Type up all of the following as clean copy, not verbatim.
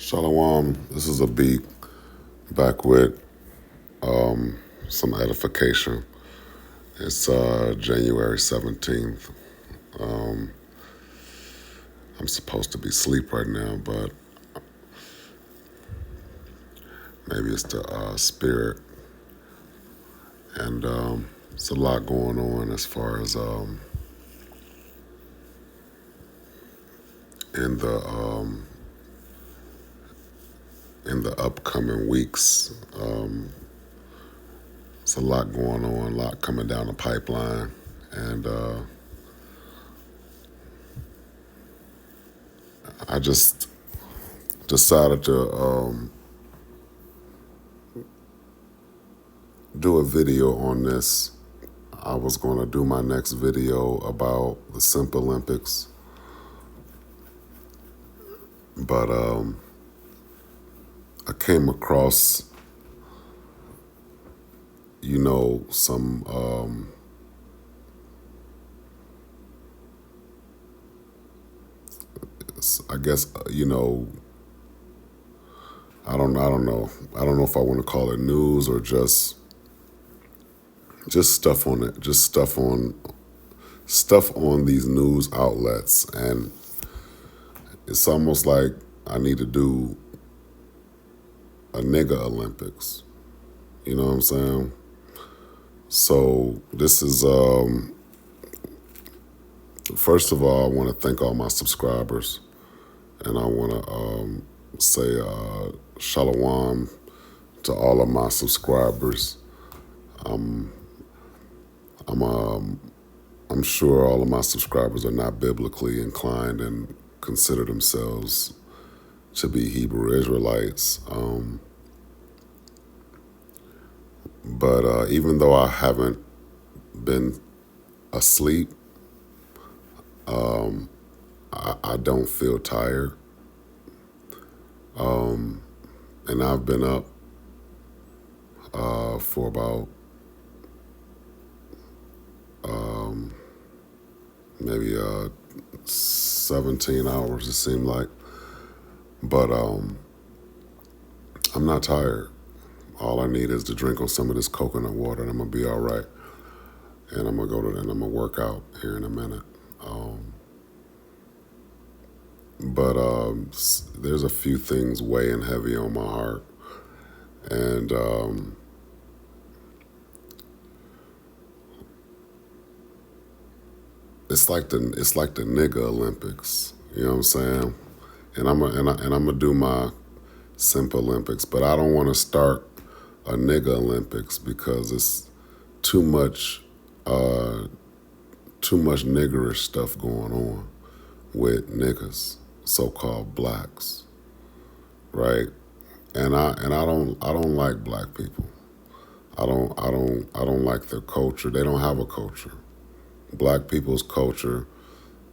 Shalom, this is a beat back with some edification. It's January 17th. I'm supposed to be asleep right now, but maybe it's the spirit. And it's a lot going on as far as in the um, in the upcoming weeks. It's a lot going on, a lot coming down the pipeline. And I just decided to do a video on this. I was going to do my next video about the Simple Olympics, but I came across, some, I guess, I don't know. I don't know if I want to call it news or just stuff on it, just stuff on these news outlets, and it's almost like I need to do a nigga Olympics. You know what I'm saying? So this is first of all, I want to thank all my subscribers, and I want to say shalom to all of my subscribers. I'm sure all of my subscribers are not biblically inclined and consider themselves to be Hebrew Israelites. But even though I haven't been asleep, I don't feel tired. And I've been up for about maybe 17 hours, it seemed like. But I'm not tired. All I need is to drink on some of this coconut water, and I'm going to be all right. And I'm going to go to and I'm going to work out here in a minute. But there's a few things weighing heavy on my heart. And it's like the nigga Olympics. You know what I'm saying? And I'm gonna do my Simple Olympics, but I don't want to start a nigga Olympics because it's too much niggerish stuff going on with niggas, so-called blacks, right? And I don't like black people. I don't like their culture. They don't have a culture. Black people's culture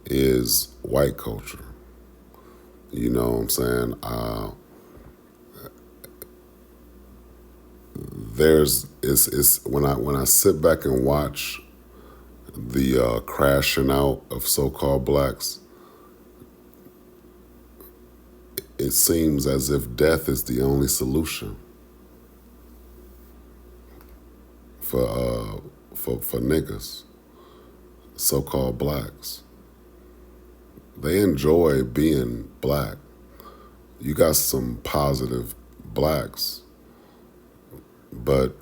is white culture. You know what I'm saying? It's when I sit back and watch the crashing out of so-called blacks, it seems as if death is the only solution for niggas, so-called blacks. They enjoy being black. You got some positive blacks, but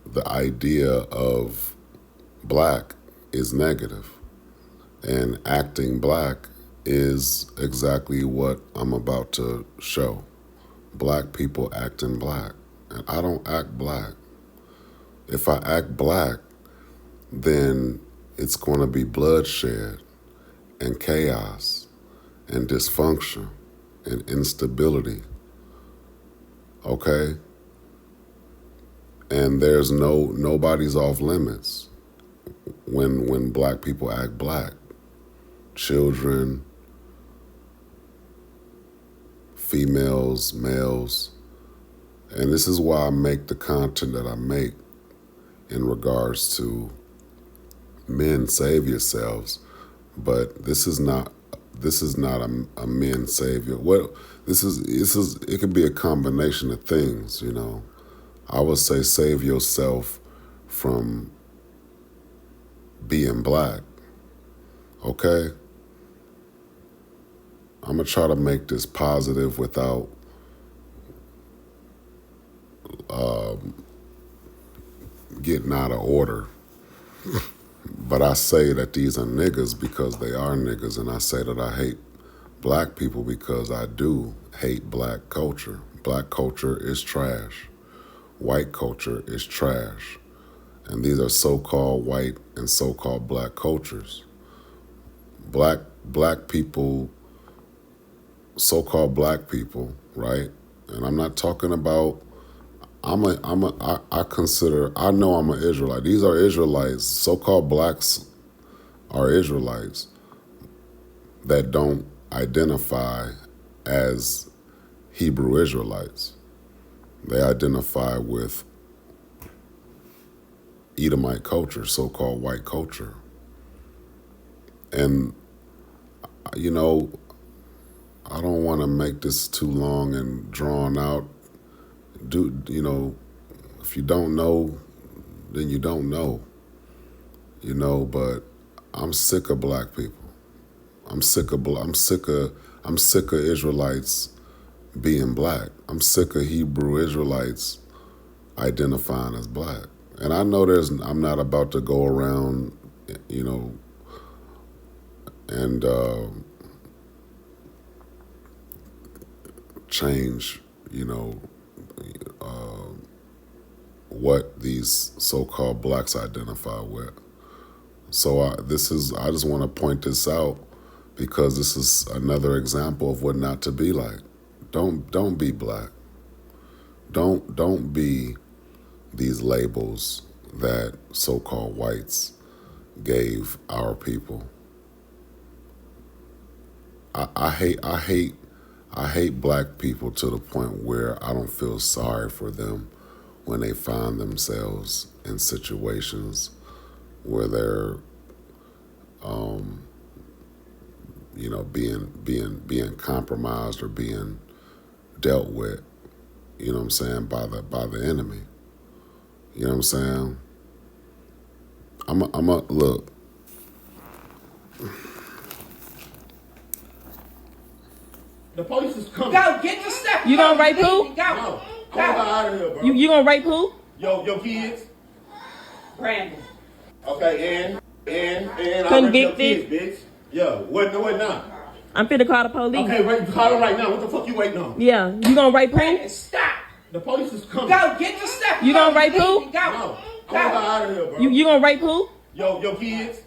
the idea of black is negative, and acting black is exactly what I'm about to show. Black people acting black, and I don't act black. If I act black, then it's going to be bloodshed and chaos and dysfunction and instability. Okay? And there's nobody's off limits when black people act black. Children, females, males. And this is why I make the content that I make in regards to men, save yourselves. But this is not this is not a men savior. What this is it could be a combination of things, you know. I would say save yourself from being black. Okay? I'm gonna try to make this positive without getting out of order. But I say that these are niggas because they are niggas, and I say that I hate black people because I do hate black culture. Black culture is trash. White culture is trash. And these are so-called white and so-called black cultures. Black people, so-called black people, right? And I'm not talking about I consider, I know I'm an Israelite. These are Israelites. So-called blacks are Israelites that don't identify as Hebrew Israelites. They identify with Edomite culture, so-called white culture. And, you know, I don't want to make this too long and drawn out. You know, if you don't know, then you don't know. You know, but I'm sick of black people. I'm sick of Israelites being black. I'm sick of Hebrew Israelites identifying as black. And I know I'm not about to go around, you know, and change, you know, what these so-called blacks identify with. So I just want to point this out because this is another example of what not to be like. Don't be black. Don't be these labels that so-called whites gave our people. I hate black people to the point where I don't feel sorry for them when they find themselves in situations where they're, you know, being compromised or being dealt with, you know what I'm saying, by the enemy. You know what I'm saying? I'm a look. The police is coming. Go, get your stuff. You gonna rape who? Go. No. I'm out of here, bro. You gonna rape who? Your kids. Brandon. Okay, and I Convicted. raped your kids, bitch. Yeah, what now? I'm finna call the police. Okay, call them right now. What the fuck you waiting on? Yeah, you gonna rape who? Brandon, stop. The police is coming. Go, get your stuff. You gonna rape who? Go. No. I'm out of here, bro. You gonna rape who? Your kids.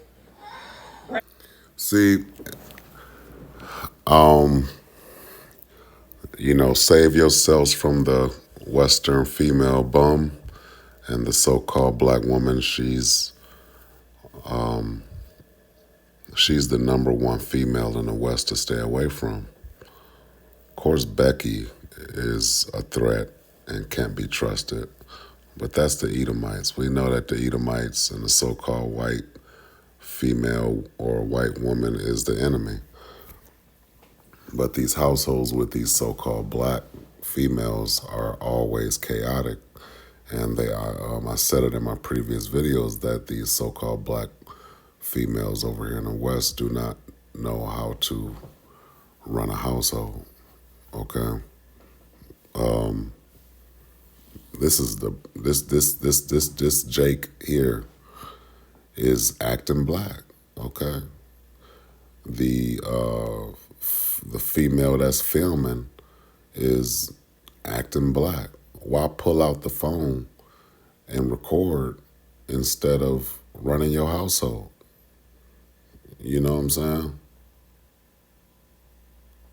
See, you know, save yourselves from the Western female bum and the so-called black woman. She's the number one female in the West to stay away from. Of course, Becky is a threat and can't be trusted, but that's the Edomites. We know that the Edomites and the so-called white female or white woman is the enemy. But these households with these so-called black females are always chaotic. And they are, I said it in my previous videos that these so-called black females over here in the West do not know how to run a household. Okay? This Jake here is acting black. Okay? The female that's filming is acting black. Why pull out the phone and record instead of running your household? You know what I'm saying?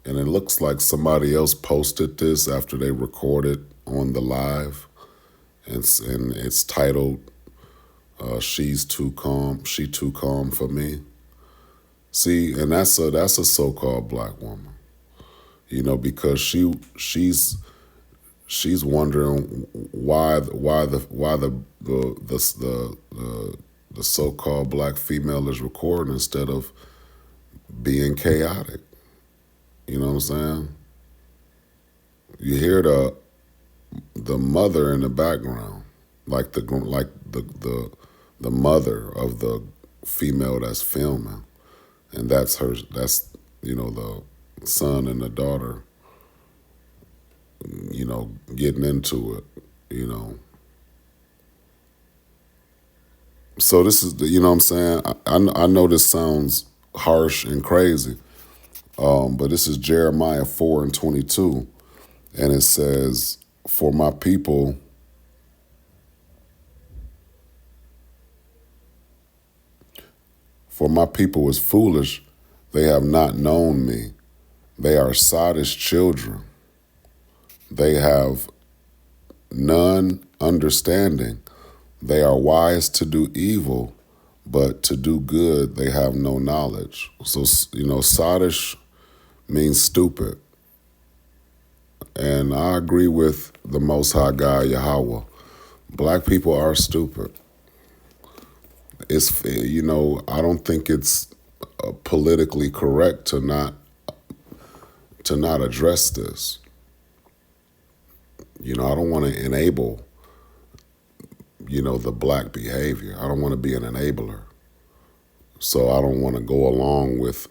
And it looks like somebody else posted this after they recorded on the live, and it's titled "She's Too Calm." She too calm for me. See, and that's a so-called black woman, you know, because she's wondering why the so-called black female is recording instead of being chaotic. You know what I'm saying? You hear the mother in the background, like the mother of the female that's filming, and that's her. That's the son and the daughter. Getting into it. So this is what I'm saying. I know this sounds harsh and crazy, but this is Jeremiah 4:22, and it says, "For my people." For my people is foolish, they have not known me. They are sottish children. They have none understanding. They are wise to do evil, but to do good they have no knowledge. So, sottish means stupid. And I agree with the Most High God, Yahweh. Black people are stupid. I don't think it's politically correct to not address this. I don't want to enable, the black behavior. I don't want to be an enabler. So I don't want to go along with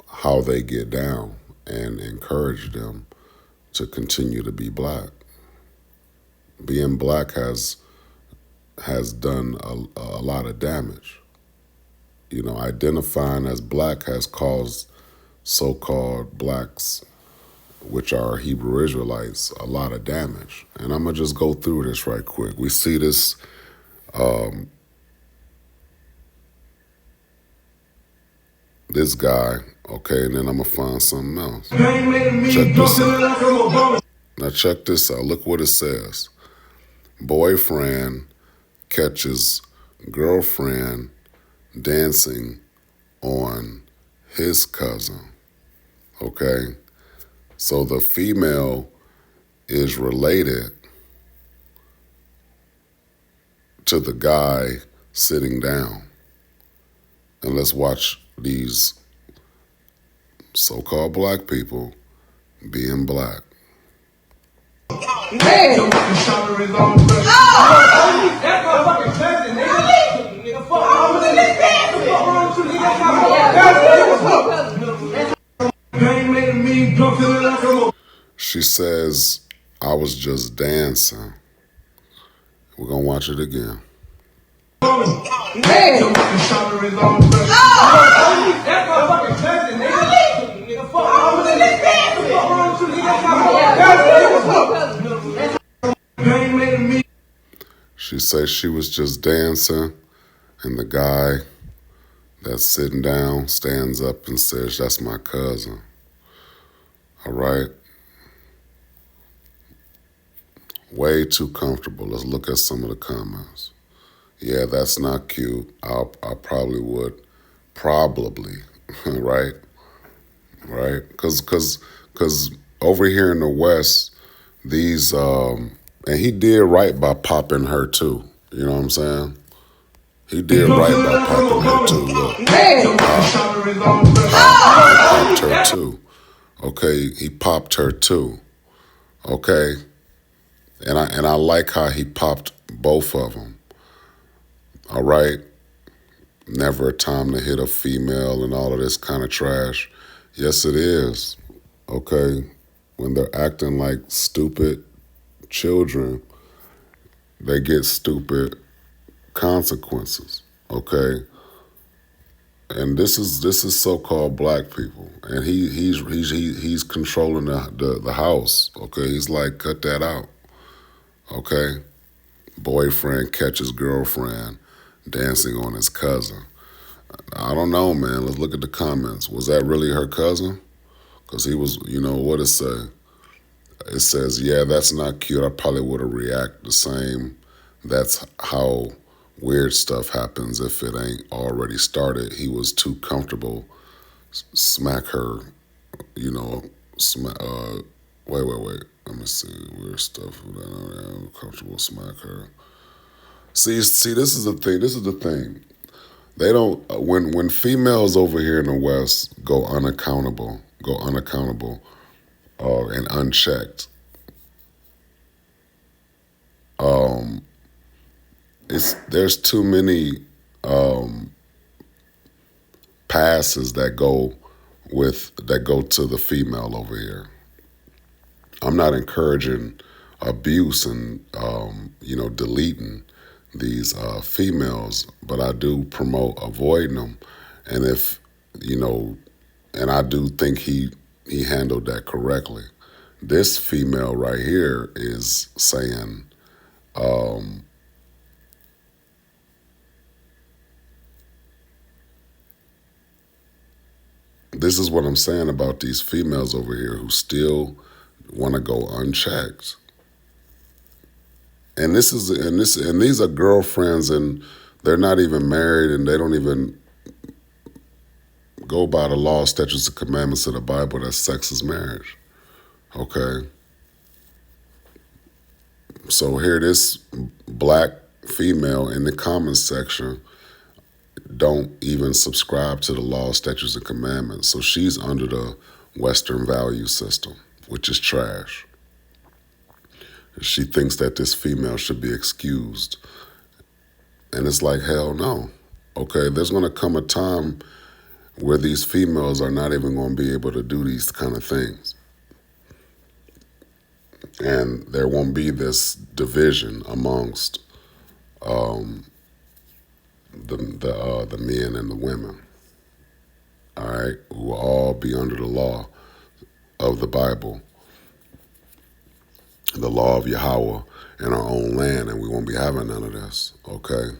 how they get down and encourage them to continue to be black. Being black has done a lot of damage. Identifying as black has caused so-called blacks, which are Hebrew Israelites, a lot of damage. And I'm going to just go through this right quick. We see this this guy, okay, and then I'm going to find something else. Check this out. Now check this out. Look what it says. Boyfriend catches girlfriend dancing on his cousin. Okay? So the female is related to the guy sitting down. And let's watch these so-called black people being black. Man. She says, I was just dancing. We're going to watch it again. Man. She says she was just dancing, and the guy that's sitting down stands up and says, that's my cousin. All right? Way too comfortable. Let's look at some of the comments. Yeah, that's not cute. I probably would. Probably. Right? Right? Because over here in the West, these, and he did right by popping her too. You know what I'm saying? He did right by popping her too. Look. Popped her too. Okay, he popped her too. Okay? And I like how he popped both of them. All right? Never a time to hit a female and all of this kind of trash. Yes, it is. Okay? When they're acting like stupid children, they get stupid consequences. Okay? And this is so-called black people, and he's controlling the house. Okay? He's like, cut that out. Okay? Boyfriend catches girlfriend dancing on his cousin. I don't know, man. Let's look at the comments. Was that really her cousin? Because he was, what it say? It says, yeah, that's not cute. I probably would have reacted the same. That's how weird stuff happens if it ain't already started. He was too comfortable. Smack her, wait. Let me see. Weird stuff. Comfortable, smack her. See, this is the thing. This is the thing. They don't, when females over here in the West go unaccountable, go unaccountable and unchecked. There's too many passes that go to the female over here. I'm not encouraging abuse and deleting these females, but I do promote avoiding them. And if you know, and I do think he handled that correctly. This female right here is saying, this is what I'm saying about these females over here who still want to go unchecked. And these are girlfriends, and they're not even married, and they don't even go by the law, statutes, and commandments of the Bible that sex is marriage. Okay? So here this black female in the comments section don't even subscribe to the law, statutes, and commandments. So she's under the Western value system, which is trash. She thinks that this female should be excused. And it's like, hell no. Okay, there's going to come a time where these females are not even going to be able to do these kind of things. And there won't be this division amongst the men and the women. All right, who will all be under the law of the Bible, the law of Yahweh in our own land, and we won't be having none of this. Okay.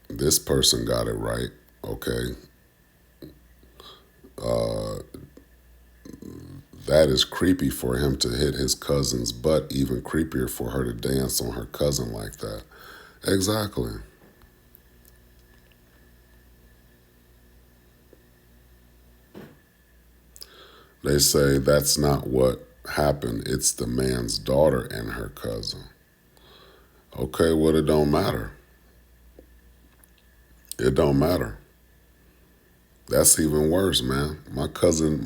This person got it right. Okay. That is creepy for him to hit his cousin's butt, even creepier for her to dance on her cousin like that. Exactly. They say that's not what happened. It's the man's daughter and her cousin. Okay, well, it don't matter. It don't matter. That's even worse, man. My cousin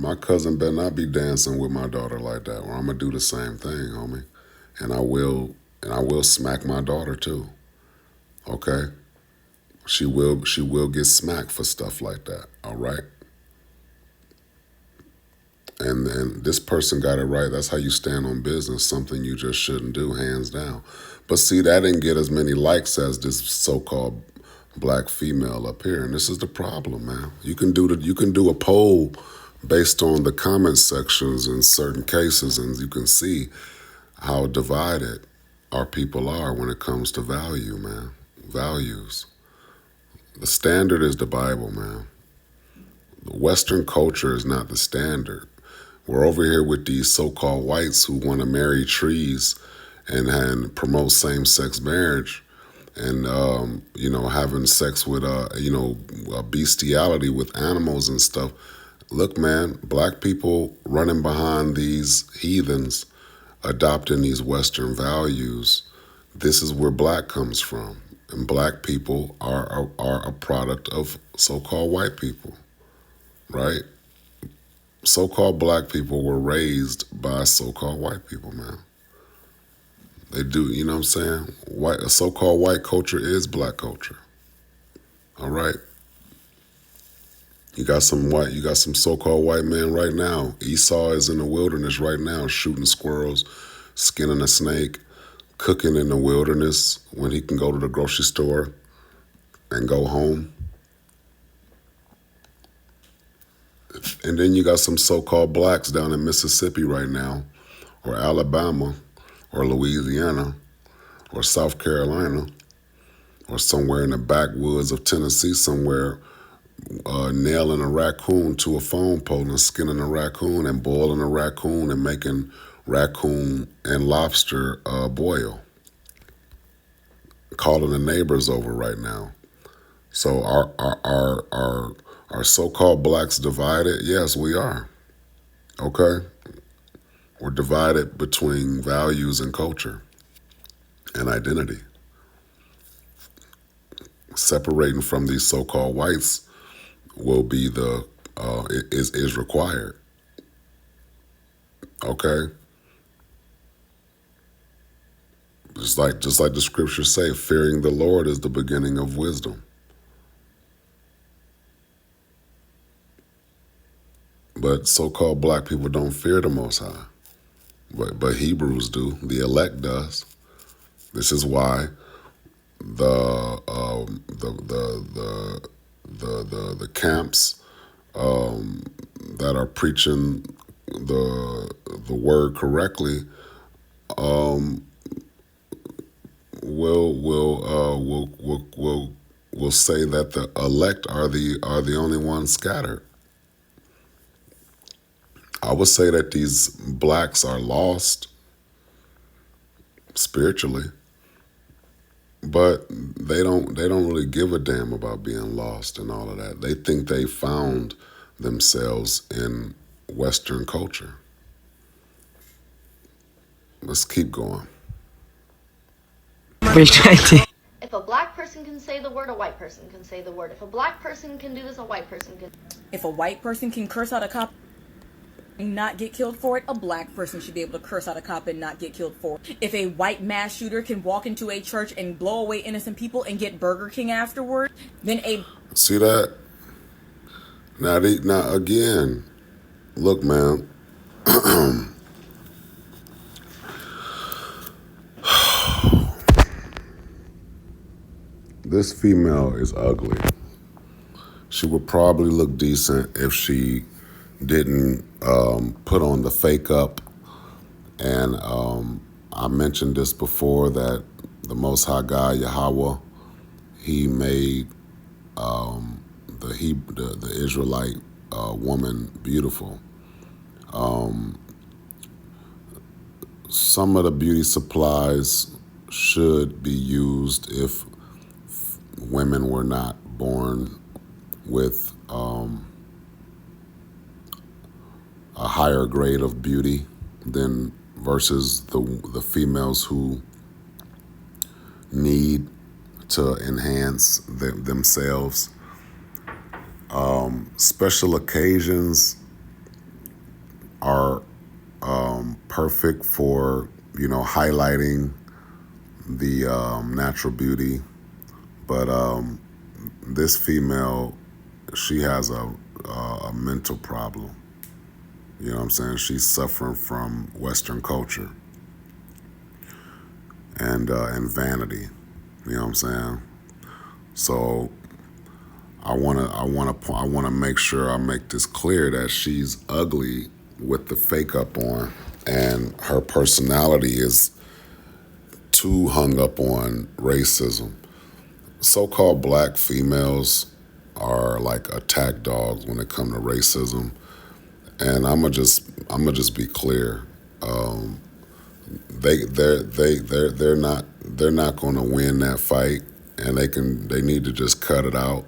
better not be dancing with my daughter like that, or I'm gonna do the same thing, homie. And I will smack my daughter too. Okay? She will get smacked for stuff like that, all right? And then this person got it right. That's how you stand on business, something you just shouldn't do, hands down. But see, that didn't get as many likes as this so-called black female up here. And this is the problem, man. You can do a poll based on the comment sections in certain cases, and you can see how divided our people are when it comes to value, man. Values. The standard is the Bible, man. The Western culture is not the standard. We're over here with these so-called whites who want to marry trees and promote same-sex marriage and, having sex with, bestiality with animals and stuff. Look, man, black people running behind these heathens, adopting these Western values. This is where black comes from. And black people are a product of so-called white people, right? So-called black people were raised by so-called white people, man. They do, you know what I'm saying? So-called white culture is black culture. All right. You got some so-called white men right now. Esau is in the wilderness right now, shooting squirrels, skinning a snake, cooking in the wilderness when he can go to the grocery store and go home. And then you got some so-called blacks down in Mississippi right now, or Alabama, or Louisiana, or South Carolina, or somewhere in the backwoods of Tennessee somewhere, nailing a raccoon to a phone pole and skinning a raccoon and boiling a raccoon and making raccoon and lobster boil. Calling the neighbors over right now. So are so-called blacks divided? Yes, we are. Okay? We're divided between values and culture and identity. Separating from these so-called whites, will be is required. Okay, just like the scriptures say, fearing the Lord is the beginning of wisdom. But so-called black people don't fear the Most High. But Hebrews do. The elect does. This is why the camps that are preaching the word correctly will say that the elect are the only ones scattered. I would say that these blacks are lost spiritually, but they don't really give a damn about being lost and all of that. They think they found themselves in Western culture. Let's keep going. If a black person can say the word, a white person can say the word. If a black person can do this, a white person can. If a white person can curse out a cop and not get killed for it, a black person should be able to curse out a cop and not get killed for it. If a white mass shooter can walk into a church and blow away innocent people and get Burger King afterward, then a... See that? Now again, look, man. This female is ugly. She would probably look decent if she didn't put on the fake up. And I mentioned this before, that the Most High God, Yahweh, he made the Israelite woman beautiful. Some of the beauty supplies should be used if women were not born with a higher grade of beauty than versus the females who need to enhance themselves. Special occasions are perfect for, highlighting the natural beauty. But this female, she has a mental problem. You know what I'm saying? She's suffering from Western culture and vanity. You know what I'm saying? So I wanna make sure I make this clear that she's ugly with the fake up on, and her personality is too hung up on racism. So-called black females are like attack dogs when it comes to racism, and I'ma just be clear. They're not going to win that fight, and they need to just cut it out.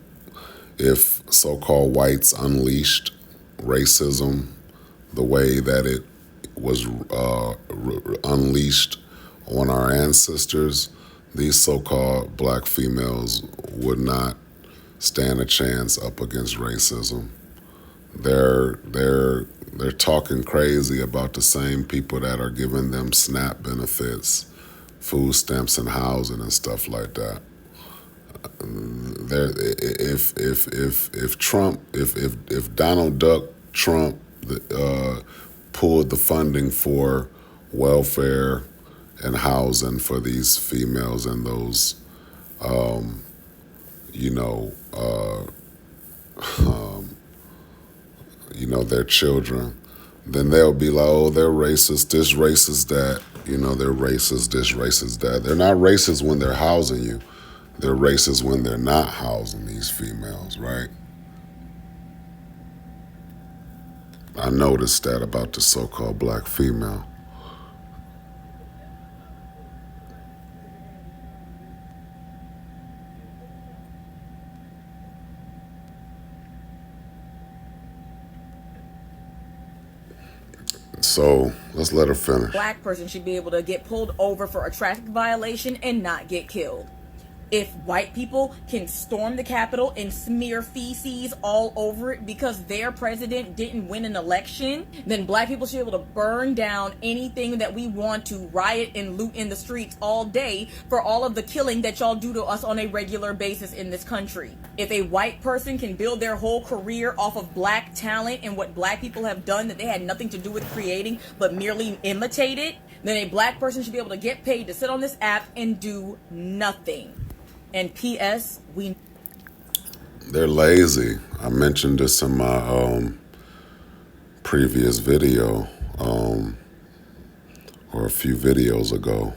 If so-called whites unleashed racism the way that it was unleashed on our ancestors, these so-called black females would not stand a chance up against racism. They're talking crazy about the same people that are giving them SNAP benefits, food stamps and housing and stuff like that. If Donald Duck Trump pulled the funding for welfare and housing for these females and those their children, then they'll be like, oh, they're racist, this racist, that, they're racist, this racist, that. They're not racist when they're housing you. They're racist when they're not housing these females, right? I noticed that about the so-called black female. So let's let her finish. Black person should be able to get pulled over for a traffic violation and not get killed. If white people can storm the Capitol and smear feces all over it because their president didn't win an election, then black people should be able to burn down anything that we want to, riot and loot in the streets all day for all of the killing that y'all do to us on a regular basis in this country. If a white person can build their whole career off of black talent and what black people have done that they had nothing to do with creating but merely imitated, then a black person should be able to get paid to sit on this app and do nothing. And P.S. They're lazy. I mentioned this in my previous video, or a few videos ago,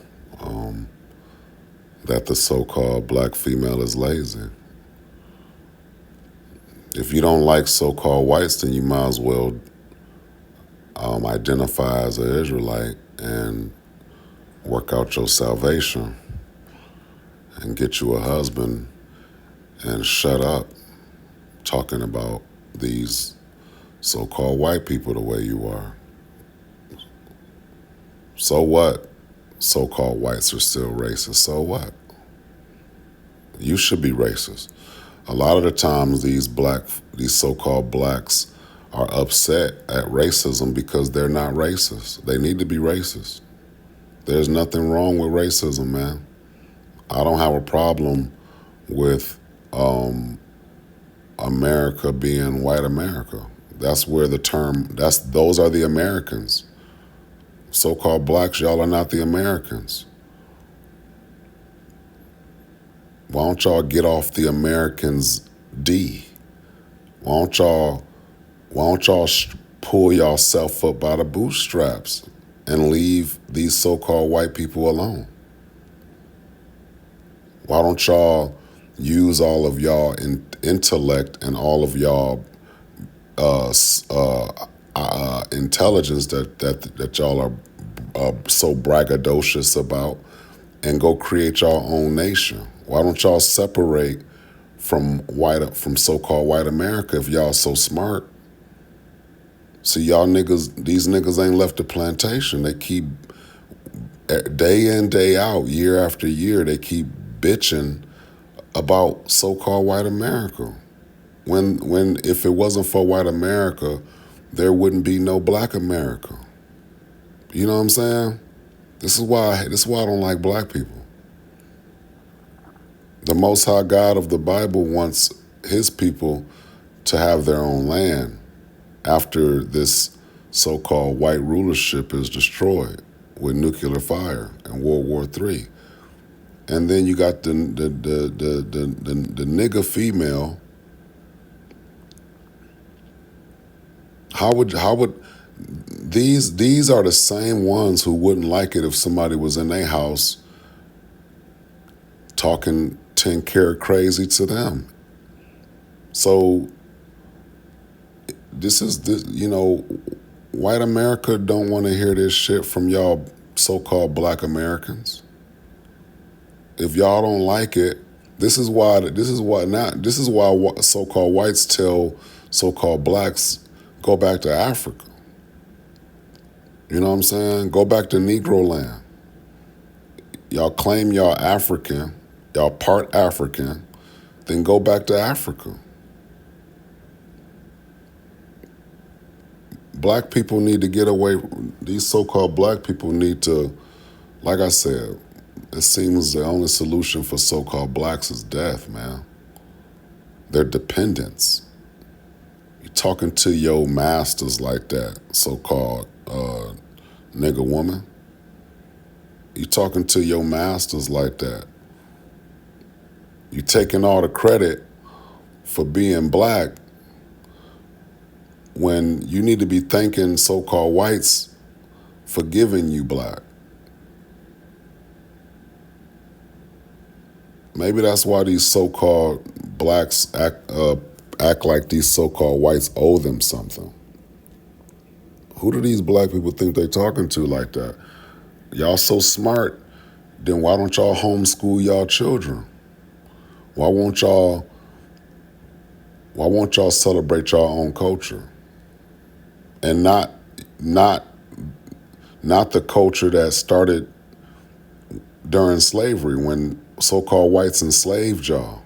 that the so-called black female is lazy. If you don't like so-called whites, then you might as well identify as an Israelite and work out your salvation and get you a husband and shut up talking about these so-called white people the way you are. So what? So-called whites are still racist. So what? You should be racist. A lot of the times these so-called blacks are upset at racism because they're not racist. They need to be racist. There's nothing wrong with racism, man. I don't have a problem with America being white America. That's where the term, those are the Americans. So-called blacks, y'all are not the Americans. Why don't y'all get off the Americans D? Why don't y'all pull yourself up by the bootstraps and leave these so-called white people alone? Why don't y'all use all of y'all intellect and all of y'all intelligence that y'all are so braggadocious about and go create your own nation? Why don't y'all separate from so-called white America if y'all so smart? See, y'all niggas, these niggas ain't left the plantation. They keep, day in, day out, year after year, they keep bitching about so-called white America. When if it wasn't for white America, there wouldn't be no black America. You know what I'm saying? This is why I don't like black people. The Most High God of the Bible wants his people to have their own land after this so-called white rulership is destroyed with nuclear fire and World War III. And then you got the nigga female. How would these are the same ones who wouldn't like it if somebody was in their house talking 10 karat crazy to them. So this, white America don't want to hear this shit from y'all so-called black Americans. If y'all don't like it, this is why so-called whites tell so-called blacks, go back to Africa. You know what I'm saying? Go back to Negro land. Y'all claim y'all African, y'all part African, then go back to Africa. Black people need to get away. These so-called black people need to, like I said, it seems the only solution for so-called blacks is death, man. They're dependents. You talking to your masters like that, so-called nigga woman. You talking to your masters like that. You taking all the credit for being black when you need to be thanking so-called whites for giving you black. Maybe that's why these so-called blacks act like these so-called whites owe them something. Who do these black people think they talking to like that? Y'all so smart, then why don't y'all homeschool y'all children? Why won't y'all celebrate y'all own culture? And not the culture that started during slavery when so-called whites enslaved y'all.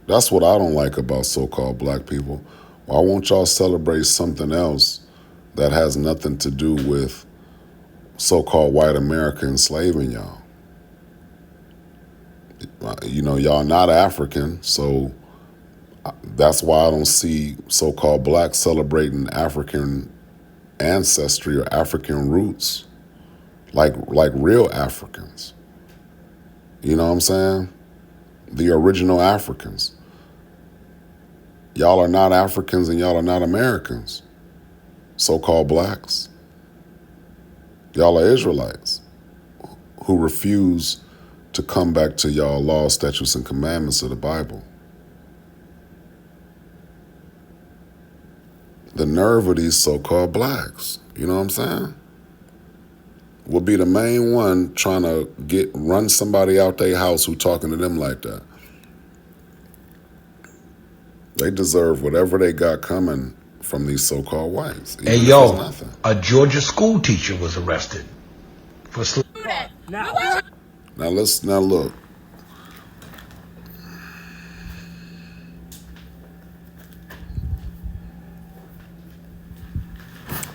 That's what I don't like about so-called black people. Why won't y'all celebrate something else that has nothing to do with so-called white America enslaving y'all? You know, y'all not African, so that's why I don't see so-called blacks celebrating African ancestry or African roots, like real Africans. You know what I'm saying? The original Africans. Y'all are not Africans and y'all are not Americans. So-called blacks. Y'all are Israelites who refuse to come back to y'all laws, statutes, and commandments of the Bible. The nerve of these so-called blacks, you know what I'm saying, will be the main one trying to run somebody out their house who talking to them like that. They deserve whatever they got coming from these so-called whites. Hey, yo, a Georgia school teacher was arrested for Now look.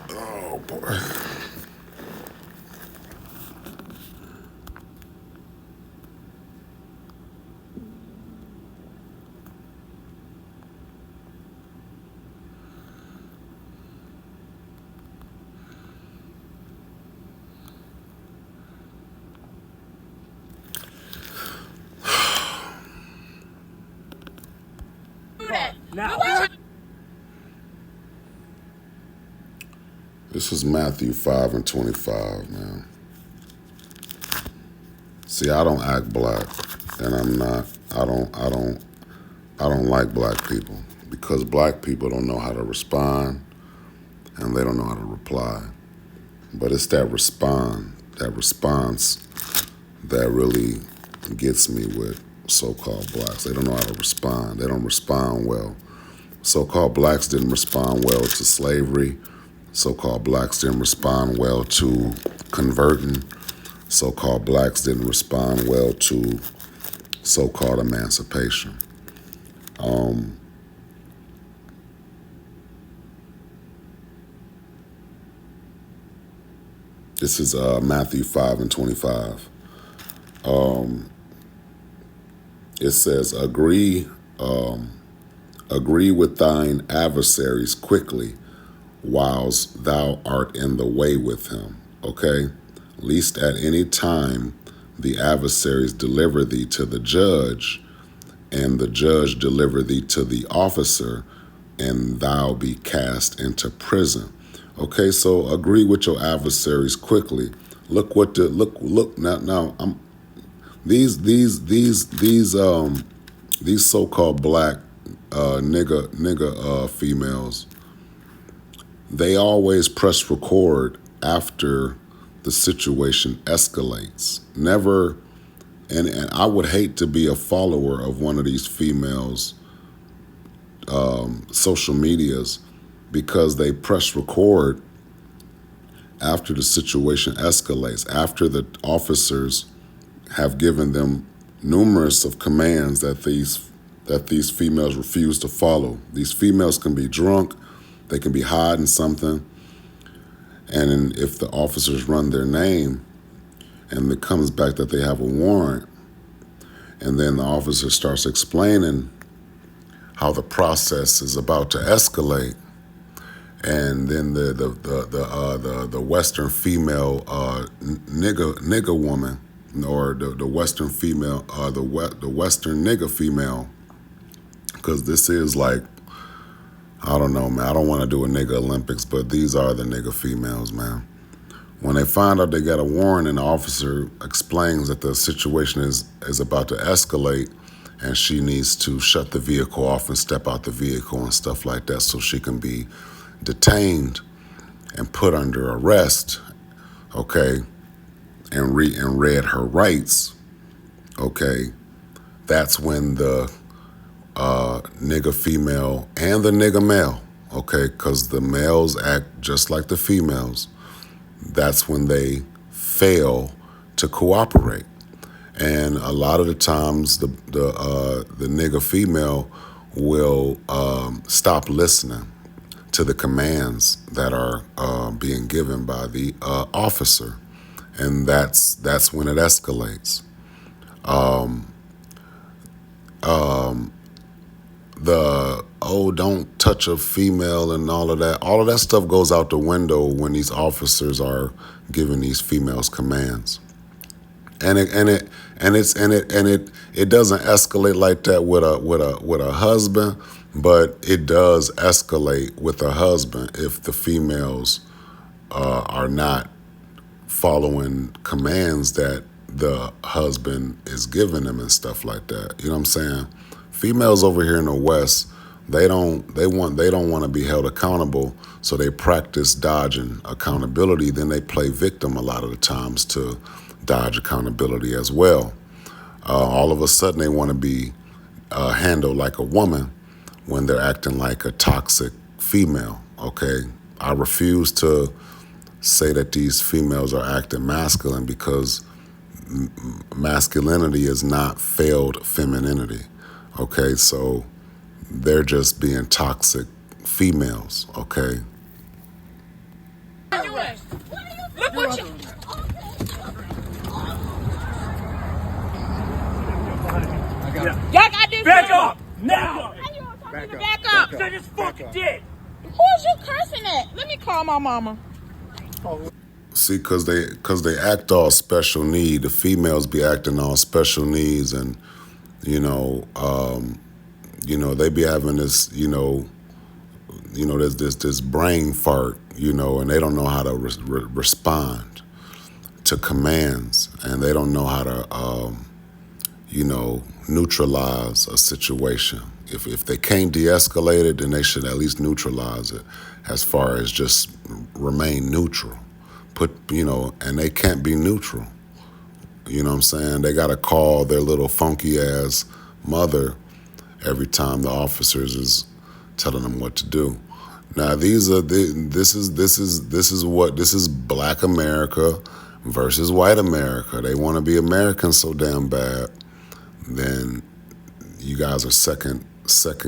Oh boy. This is Matthew 5:25, man. See, I don't act black, and I don't like black people because black people don't know how to respond and they don't know how to reply. But it's that response that really gets me with so-called blacks. They don't know how to respond. They don't respond well. So-called blacks didn't respond well to slavery. So-called blacks didn't respond well to converting. So-called blacks didn't respond well to so-called emancipation. This is Matthew 5:25. It says, agree with thine adversaries quickly, whilst thou art in the way with him. Okay? Lest at any time the adversaries deliver thee to the judge, and the judge deliver thee to the officer, and thou be cast into prison. Okay, so agree with your adversaries quickly. Look now. These so-called black nigga females, they always press record after the situation escalates. Never, and I would hate to be a follower of one of these females' social medias, because they press record after the situation escalates, after the officers have given them numerous of commands that these females refuse to follow. These females can be drunk, they can be hiding something, and if the officers run their name and it comes back that they have a warrant, and then the officer starts explaining how the process is about to escalate, and then the Western female nigga woman, or the Western female, the Western nigga female, because this is like, I don't know, man. I don't want to do a nigga Olympics, but these are the nigga females, man. When they find out they got a warrant and the officer explains that the situation is about to escalate, and she needs to shut the vehicle off and step out the vehicle and stuff like that so she can be detained and put under arrest, okay, and read her rights, okay, that's when the nigga female and the nigga male, okay, because the males act just like the females, that's when they fail to cooperate. And a lot of the times, the nigger female will stop listening to the commands that are being given by the officer, and that's when it escalates. The don't touch a female and all of that stuff goes out the window when these officers are giving these females commands. And it doesn't escalate like that with a husband, but it does escalate with a husband if the females are not following commands that the husband is giving them and stuff like that. You know what I'm saying? Females over here in the West, they don't want to be held accountable, so they practice dodging accountability. Then they play victim a lot of the times to dodge accountability as well. All of a sudden, they want to be handled like a woman when they're acting like a toxic female. Okay, I refuse to say that these females are acting masculine because masculinity is not failed femininity. Okay, so they're just being toxic females. Okay. Look what you. Y'all got this. Back up now. Back up. So just fucking did. Who's you cursing at? Let me call my mama. See, cause they act all special need. The females be acting all special needs, and they be having this, there's this brain fart, and they don't know how to respond to commands, and they don't know how to, neutralize a situation. If they can't de-escalate it, then they should at least neutralize it, as far as just remain neutral. And they can't be neutral. You know what I'm saying? They got to call their little funky ass mother every time the officers is telling them what to do. Now this is Black America versus White America. They want to be Americans so damn bad. Then you guys are second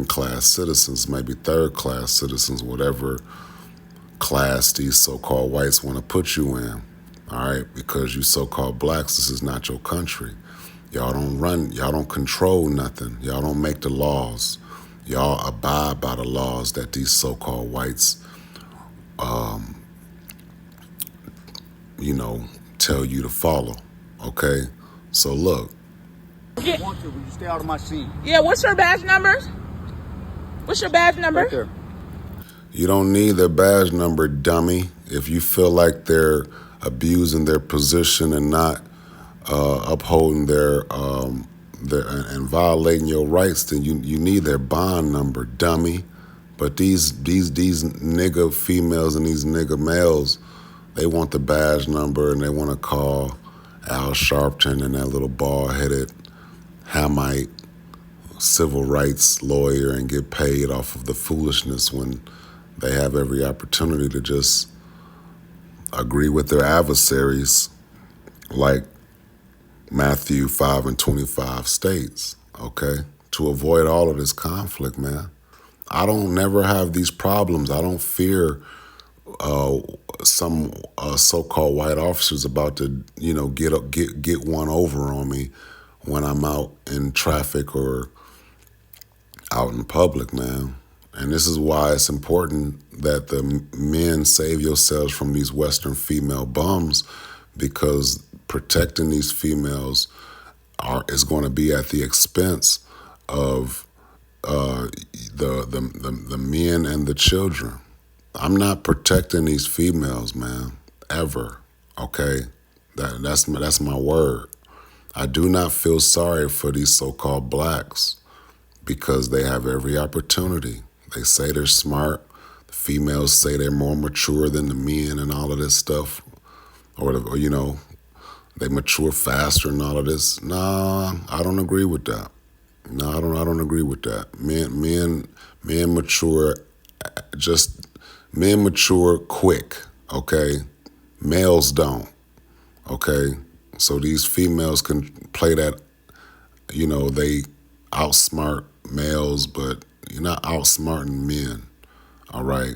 class citizens, maybe third class citizens, whatever class these so-called whites want to put you in. All right, because you so-called blacks, this is not your country. Y'all don't control nothing. Y'all don't make the laws. Y'all abide by the laws that these so-called whites, tell you to follow. Okay? So look. Yeah. Want to, will you stay out of my scene? Yeah, what's your badge number? What's your badge number? Right there. You don't need their badge number, dummy. If you feel like they're abusing their position and not upholding their and violating your rights, then you need their bond number, dummy. But these nigga females and these nigga males, they want the badge number and they want to call Al Sharpton and that little bald-headed Hamite civil rights lawyer and get paid off of the foolishness when they have every opportunity to just agree with their adversaries, like Matthew 5:25 states, okay? To avoid all of this conflict, man. I don't never have these problems. I don't fear some so-called white officers about to, get one over on me when I'm out in traffic or out in public, man. And this is why it's important that the men save yourselves from these Western female bums, because protecting these females is going to be at the expense of the men and the children. I'm not protecting these females, man, ever. Okay, that's my word. I do not feel sorry for these so-called blacks because they have every opportunity. They say they're smart. The females say they're more mature than the men and all of this stuff, or they mature faster and all of this. Nah, I don't agree with that. No, I don't agree with that. Men mature quick, okay? Males don't, okay? So these females can play that, they outsmart males, but you're not outsmarting men, all right?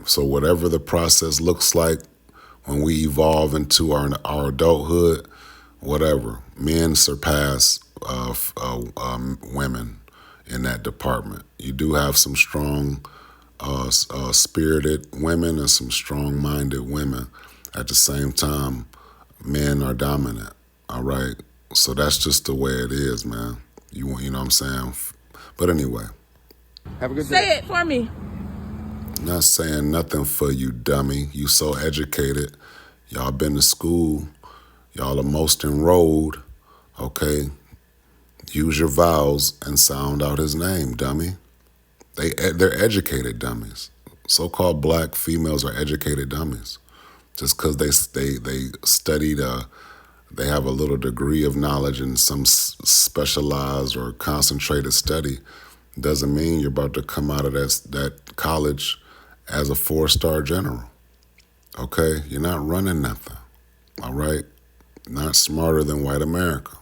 So whatever the process looks like when we evolve into our adulthood, whatever, men surpass women in that department. You do have some strong, spirited women and some strong-minded women. At the same time, men are dominant, all right? So that's just the way it is, man. You know what I'm saying? But anyway. Have a good day. Say it for me. Not saying nothing for you, dummy. You so educated. Y'all been to school. Y'all are most enrolled. Okay? Use your vowels and sound out his name, dummy. They're educated dummies. So-called black females are educated dummies. Just because they studied, they have a little degree of knowledge in some specialized or concentrated study, doesn't mean you're about to come out of that college as a 4-star general. Okay? You're not running nothing. All right? Not smarter than white America.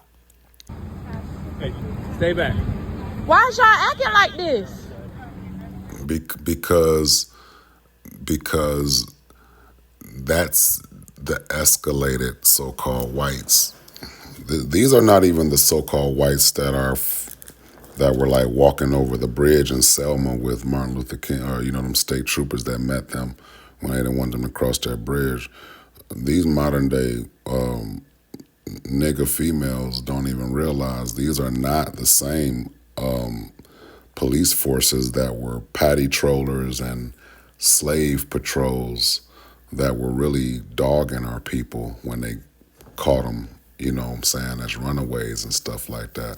Hey, stay back. Why is y'all acting like this? Because that's the escalated so-called whites. These are not even the so-called whites that were like walking over the bridge in Selma with Martin Luther King, or them state troopers that met them when they didn't want them to cross that bridge. These modern day nigger females don't even realize these are not the same police forces that were patty trollers and slave patrols that were really dogging our people when they caught them, as runaways and stuff like that,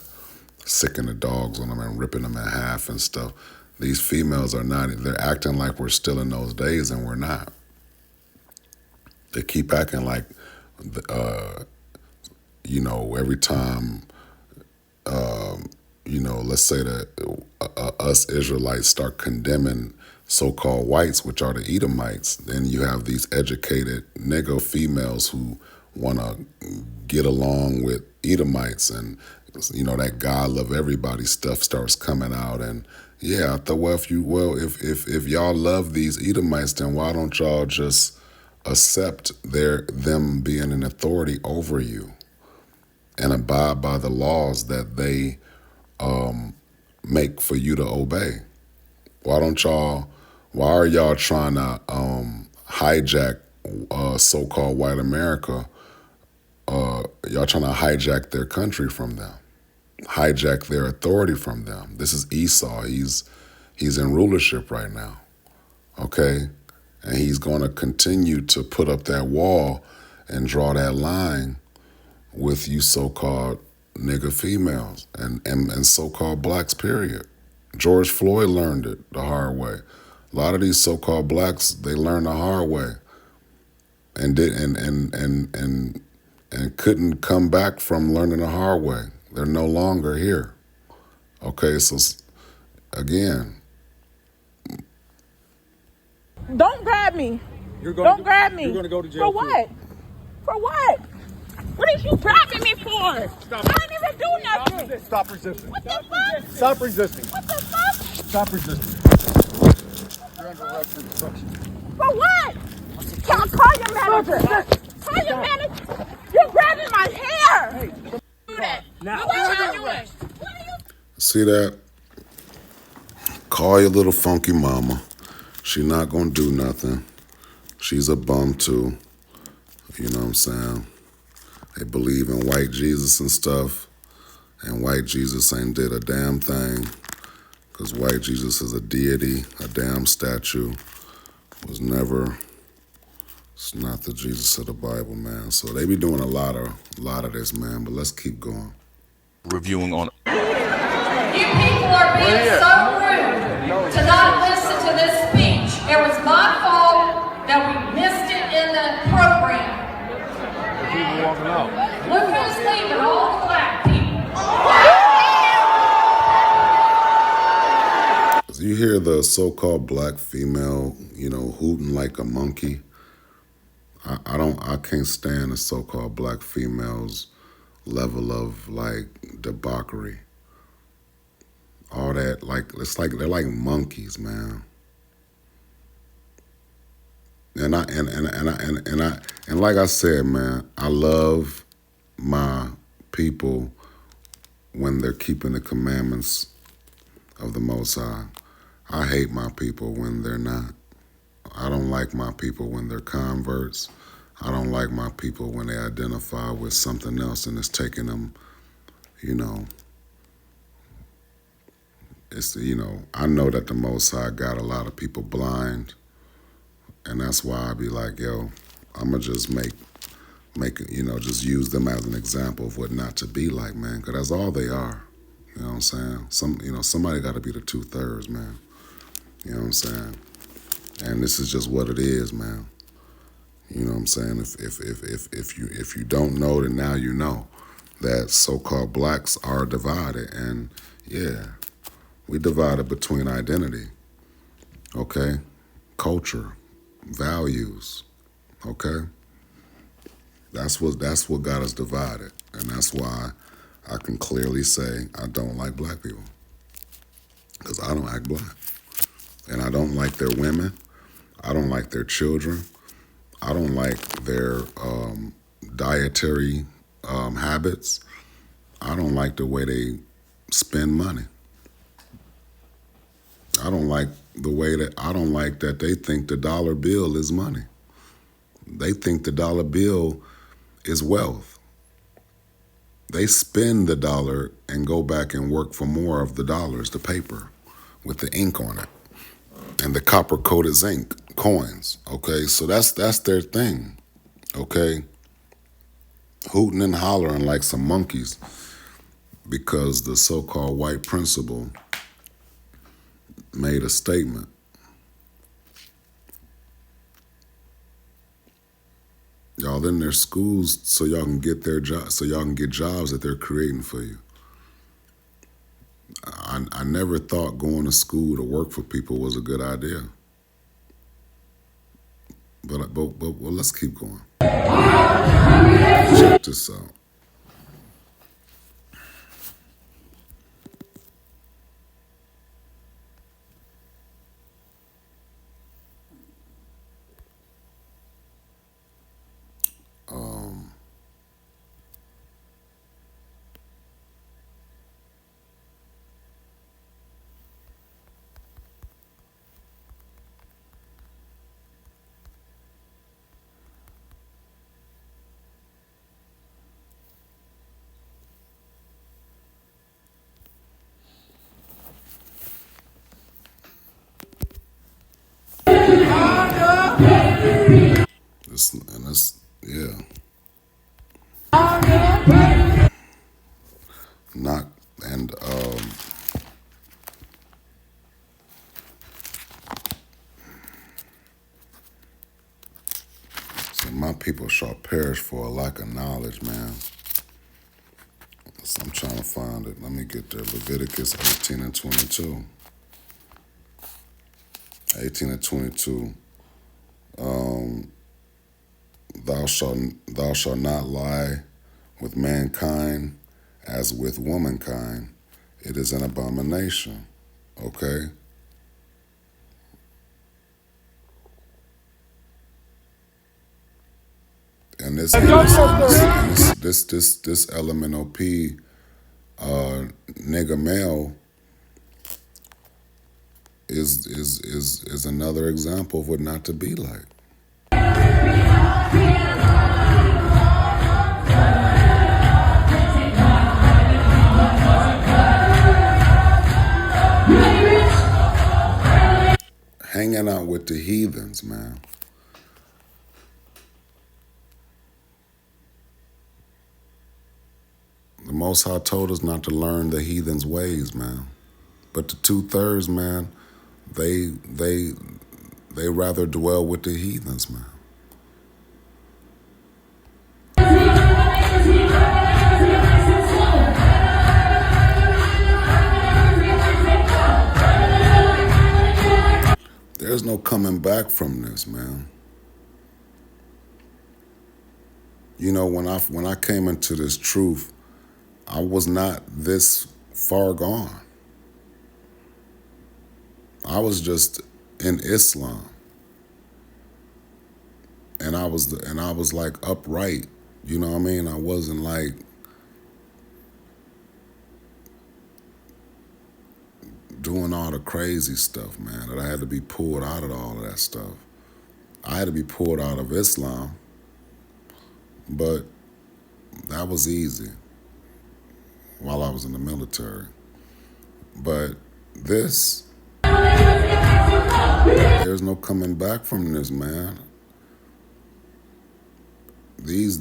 sicking the dogs on them and ripping them in half and stuff. These females are not, they're acting like we're still in those days, and we're not. They keep acting like, every time, let's say that us Israelites start condemning so-called whites, which are the Edomites, then you have these educated nigger females who want to get along with Edomites, and that God love everybody stuff starts coming out. And yeah, I thought, if y'all love these Edomites, then why don't y'all just accept them being an authority over you and abide by the laws that they make for you to obey? Why are y'all trying to hijack so-called white America? Y'all trying to hijack their country from them, hijack their authority from them. This is Esau. He's in rulership right now, okay? And he's going to continue to put up that wall and draw that line with you so-called nigger females and so-called blacks, period. George Floyd learned it the hard way. A lot of these so-called blacks, they learned the hard way and couldn't come back from learning the hard way. They're no longer here. Okay, so again. Don't grab me. Don't grab me. You're going to go to jail. For what? For what? What is you grabbing me for? Stop. I didn't even do nothing. Stop resisting. What the fuck? Stop resisting. What the fuck? Stop resisting. You're under arrest for obstruction. For what? Call your manager. Call your manager. You're grabbing my hair. Hey, Do that. now. What are you doing? See that? Call your little funky mama. She not gonna do nothing. She's a bum too. You know what I'm saying? They believe in white Jesus and stuff, and white Jesus ain't did a damn thing, because white Jesus is a deity, a damn statue. It's not the Jesus of the Bible, man. So they be doing a lot of this, man, but let's keep going. Reviewing on. You people are being so rude to not listen to this speech. It was my fault that we missed it in the program. People walking out. Look who's leaving, all the black people. You hear the so-called black female, hooting like a monkey. I can't stand the so-called black females level of like debauchery. All that, like, it's like they're like monkeys, man. And like I said, man, I love my people when they're keeping the commandments of the Most High. I hate my people when they're not. I don't like my people when they're converts. I don't like my people when they identify with something else and it's taking them, you know, I know that the Most High got a lot of people blind, and that's why I be like, yo, I'ma just make just use them as an example of what not to be like, man, because that's all they are. You know what I'm saying? Somebody got to be the 2/3, man. You know what I'm saying? And this is just what it is, man. You know what I'm saying? If you don't know, then now you know that so-called blacks are divided, and yeah, we divided between identity, okay, culture, values, okay. That's what got us divided, and that's why I can clearly say I don't like black people, because I don't act black, and I don't like their women, I don't like their children, I don't like their dietary habits, I don't like the way they spend money. I don't like that they think the dollar bill is money. They think the dollar bill is wealth. They spend the dollar and go back and work for more of the dollars, the paper, with the ink on it, and the copper-coated zinc coins, okay? So that's their thing, okay? Hooting and hollering like some monkeys because the so-called white principal made a statement. Y'all in their schools so y'all can get their so y'all can get jobs that they're creating for you. I never thought going to school to work for people was a good idea. But well, let's keep going. Check this out. Yeah. Not, and so my people shall perish for a lack of knowledge, man. So I'm trying to find it. Let me get there. Leviticus 18 and 22. 18 and 22. Thou shalt not lie with mankind as with womankind. It is an abomination. Okay? And this LMNOP nigga male is another example of what not to be like. Hanging out with the heathens, man. The Most High told us not to learn the heathens' ways, man. But the 2/3, man, they rather dwell with the heathens, man. There's no coming back from this, man. You know, when I came into this truth, I was not this far gone. I was just in Islam, and I was like upright. You know what I mean? I wasn't like doing all the crazy stuff, man. That I had to be pulled out of all of that stuff. I had to be pulled out of Islam, but that was easy while I was in the military. But this, there's no coming back from this, man. These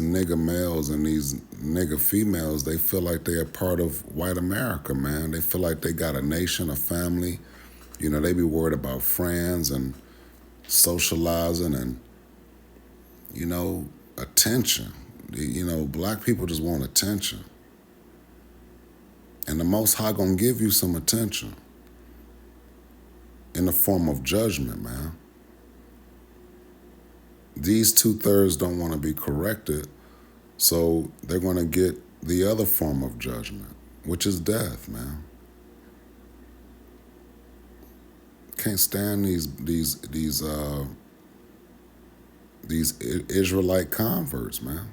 nigga males and these nigga females, they feel like they're a part of white America, man. They feel like they got a nation, a family. You know, they be worried about friends and socializing and, you know, attention. You know, black people just want attention. And the Most High gonna give you some attention in the form of judgment, man. These 2/3 don't want to be corrected, so they're going to get the other form of judgment, which is death, man. Can't stand these Israelite converts, man,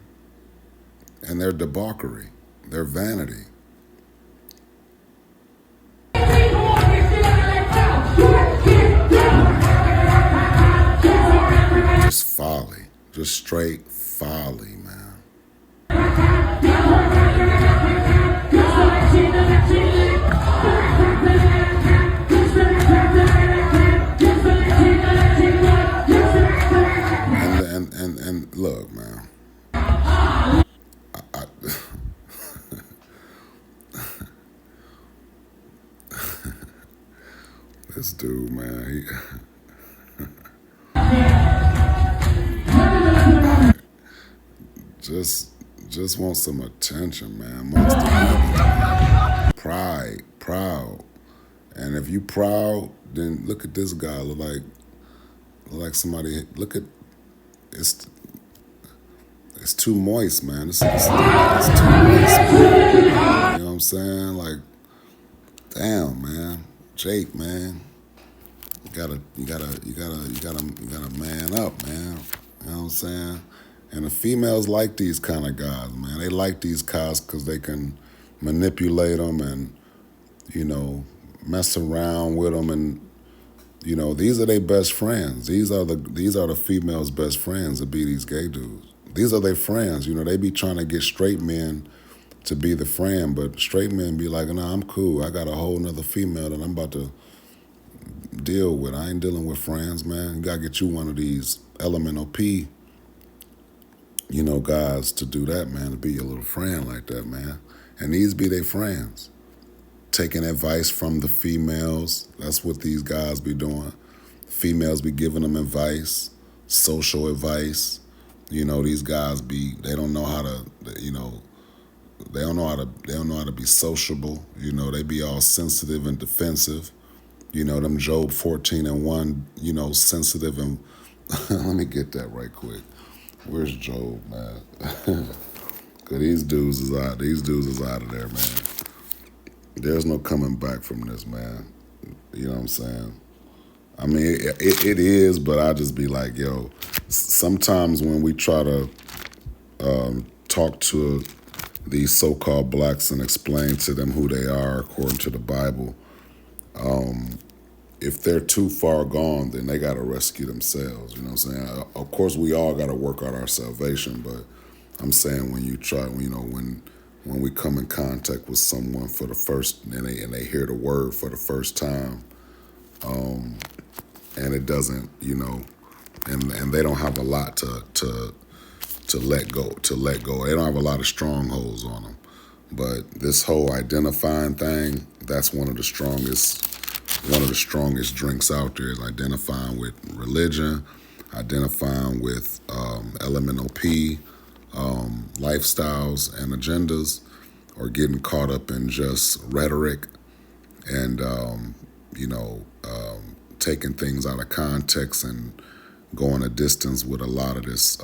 and their debauchery, their vanity. Just folly, just straight folly, man. And look, man. This dude, man, just want some attention, man. Pride, proud. And if you proud, then look at this guy. Look like somebody. Look at it's too moist, man. It's too moist, man. You know what I'm saying? Like, damn, man. Jake, man. You gotta man up, man. You know what I'm saying? And the females like these kind of guys, man. They like these guys because they can manipulate them and, you know, mess around with them. And, you know, these are their best friends. These are the females' best friends to be these gay dudes. These are their friends. You know, they be trying to get straight men to be the friend, but straight men be like, nah, I'm cool. I got a whole nother female that I'm about to deal with. I ain't dealing with friends, man. You gotta get you one of these elemental P, you know, guys to do that, man, to be your little friend like that, man. And these be their friends. Taking advice from the females. That's what these guys be doing. Females be giving them advice, social advice. You know, these guys they don't know how to, you know, they don't know how to be sociable. You know, they be all sensitive and defensive. You know, them Job 14:1, you know, sensitive and let me get that right quick. Where's Job, man? Cause these dudes is out of there, man. There's no coming back from this, man. You know what I'm saying? I mean, it is, but I just be like, yo, sometimes when we try to talk to these so-called blacks and explain to them who they are according to the Bible, if they're too far gone, then they got to rescue themselves. You know what I'm saying? Of course, we all got to work out our salvation, but I'm saying when you try, you know, when we come in contact with someone for the first, and they hear the word for the first time, and it doesn't, you know, and they don't have a lot to let go. They don't have a lot of strongholds on them. But this whole identifying thing, that's one of the strongest drinks out there, is identifying with religion, identifying with elemental P, lifestyles and agendas, or getting caught up in just rhetoric and, you know, taking things out of context and going a distance with a lot of this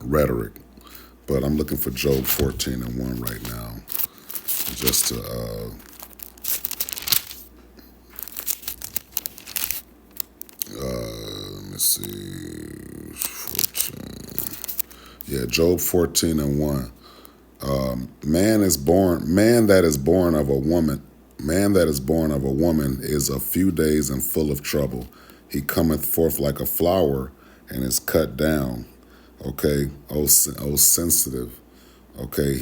rhetoric. But I'm looking for Job 14:1 right now, just to let me see, 14. Yeah, Job 14:1. Man that is born of a woman is a few days and full of trouble. He cometh forth like a flower and is cut down. Okay, oh sensitive. Okay,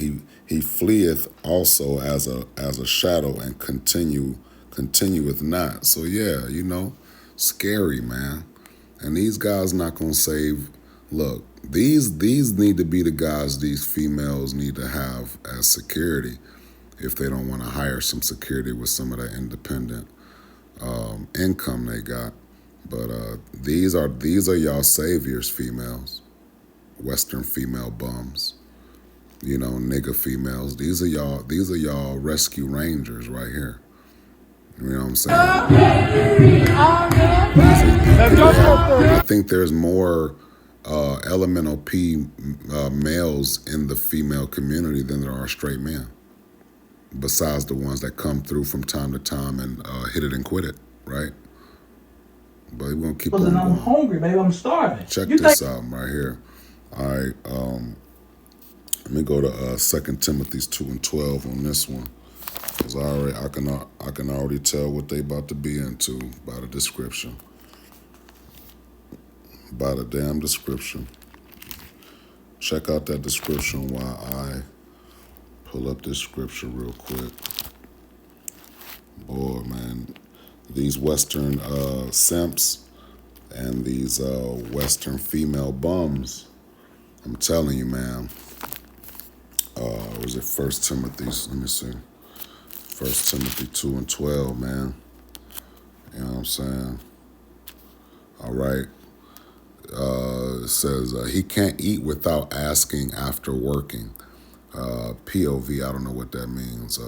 he fleeth also as a shadow and continueth not. So yeah, scary, man. And these guys not gonna save. Look, these need to be the guys these females need to have as security if they don't want to hire some security with some of that independent income they got. But these are y'all saviors, females, Western female bums, nigga females. These are y'all rescue rangers right here. You know what I'm saying? I think there's more elemental P males in the female community than there are straight men, besides the ones that come through from time to time and hit it and quit it, right? But we're going to keep on going. I'm hungry, baby. I'm starving. Check this out right here. All right, let me go to 2 Timothy 2:12 on this one, because I can already tell what they about to be into by the description. By the damn description. Check out that description while I pull up this scripture real quick. Boy, man, these Western simps and these Western female bums, I'm telling you, man. Was it 1 Timothy? Let me see. 1 Timothy 2:12, man. You know what I'm saying? All right. It says he can't eat without asking after working. POV, I don't know what that means.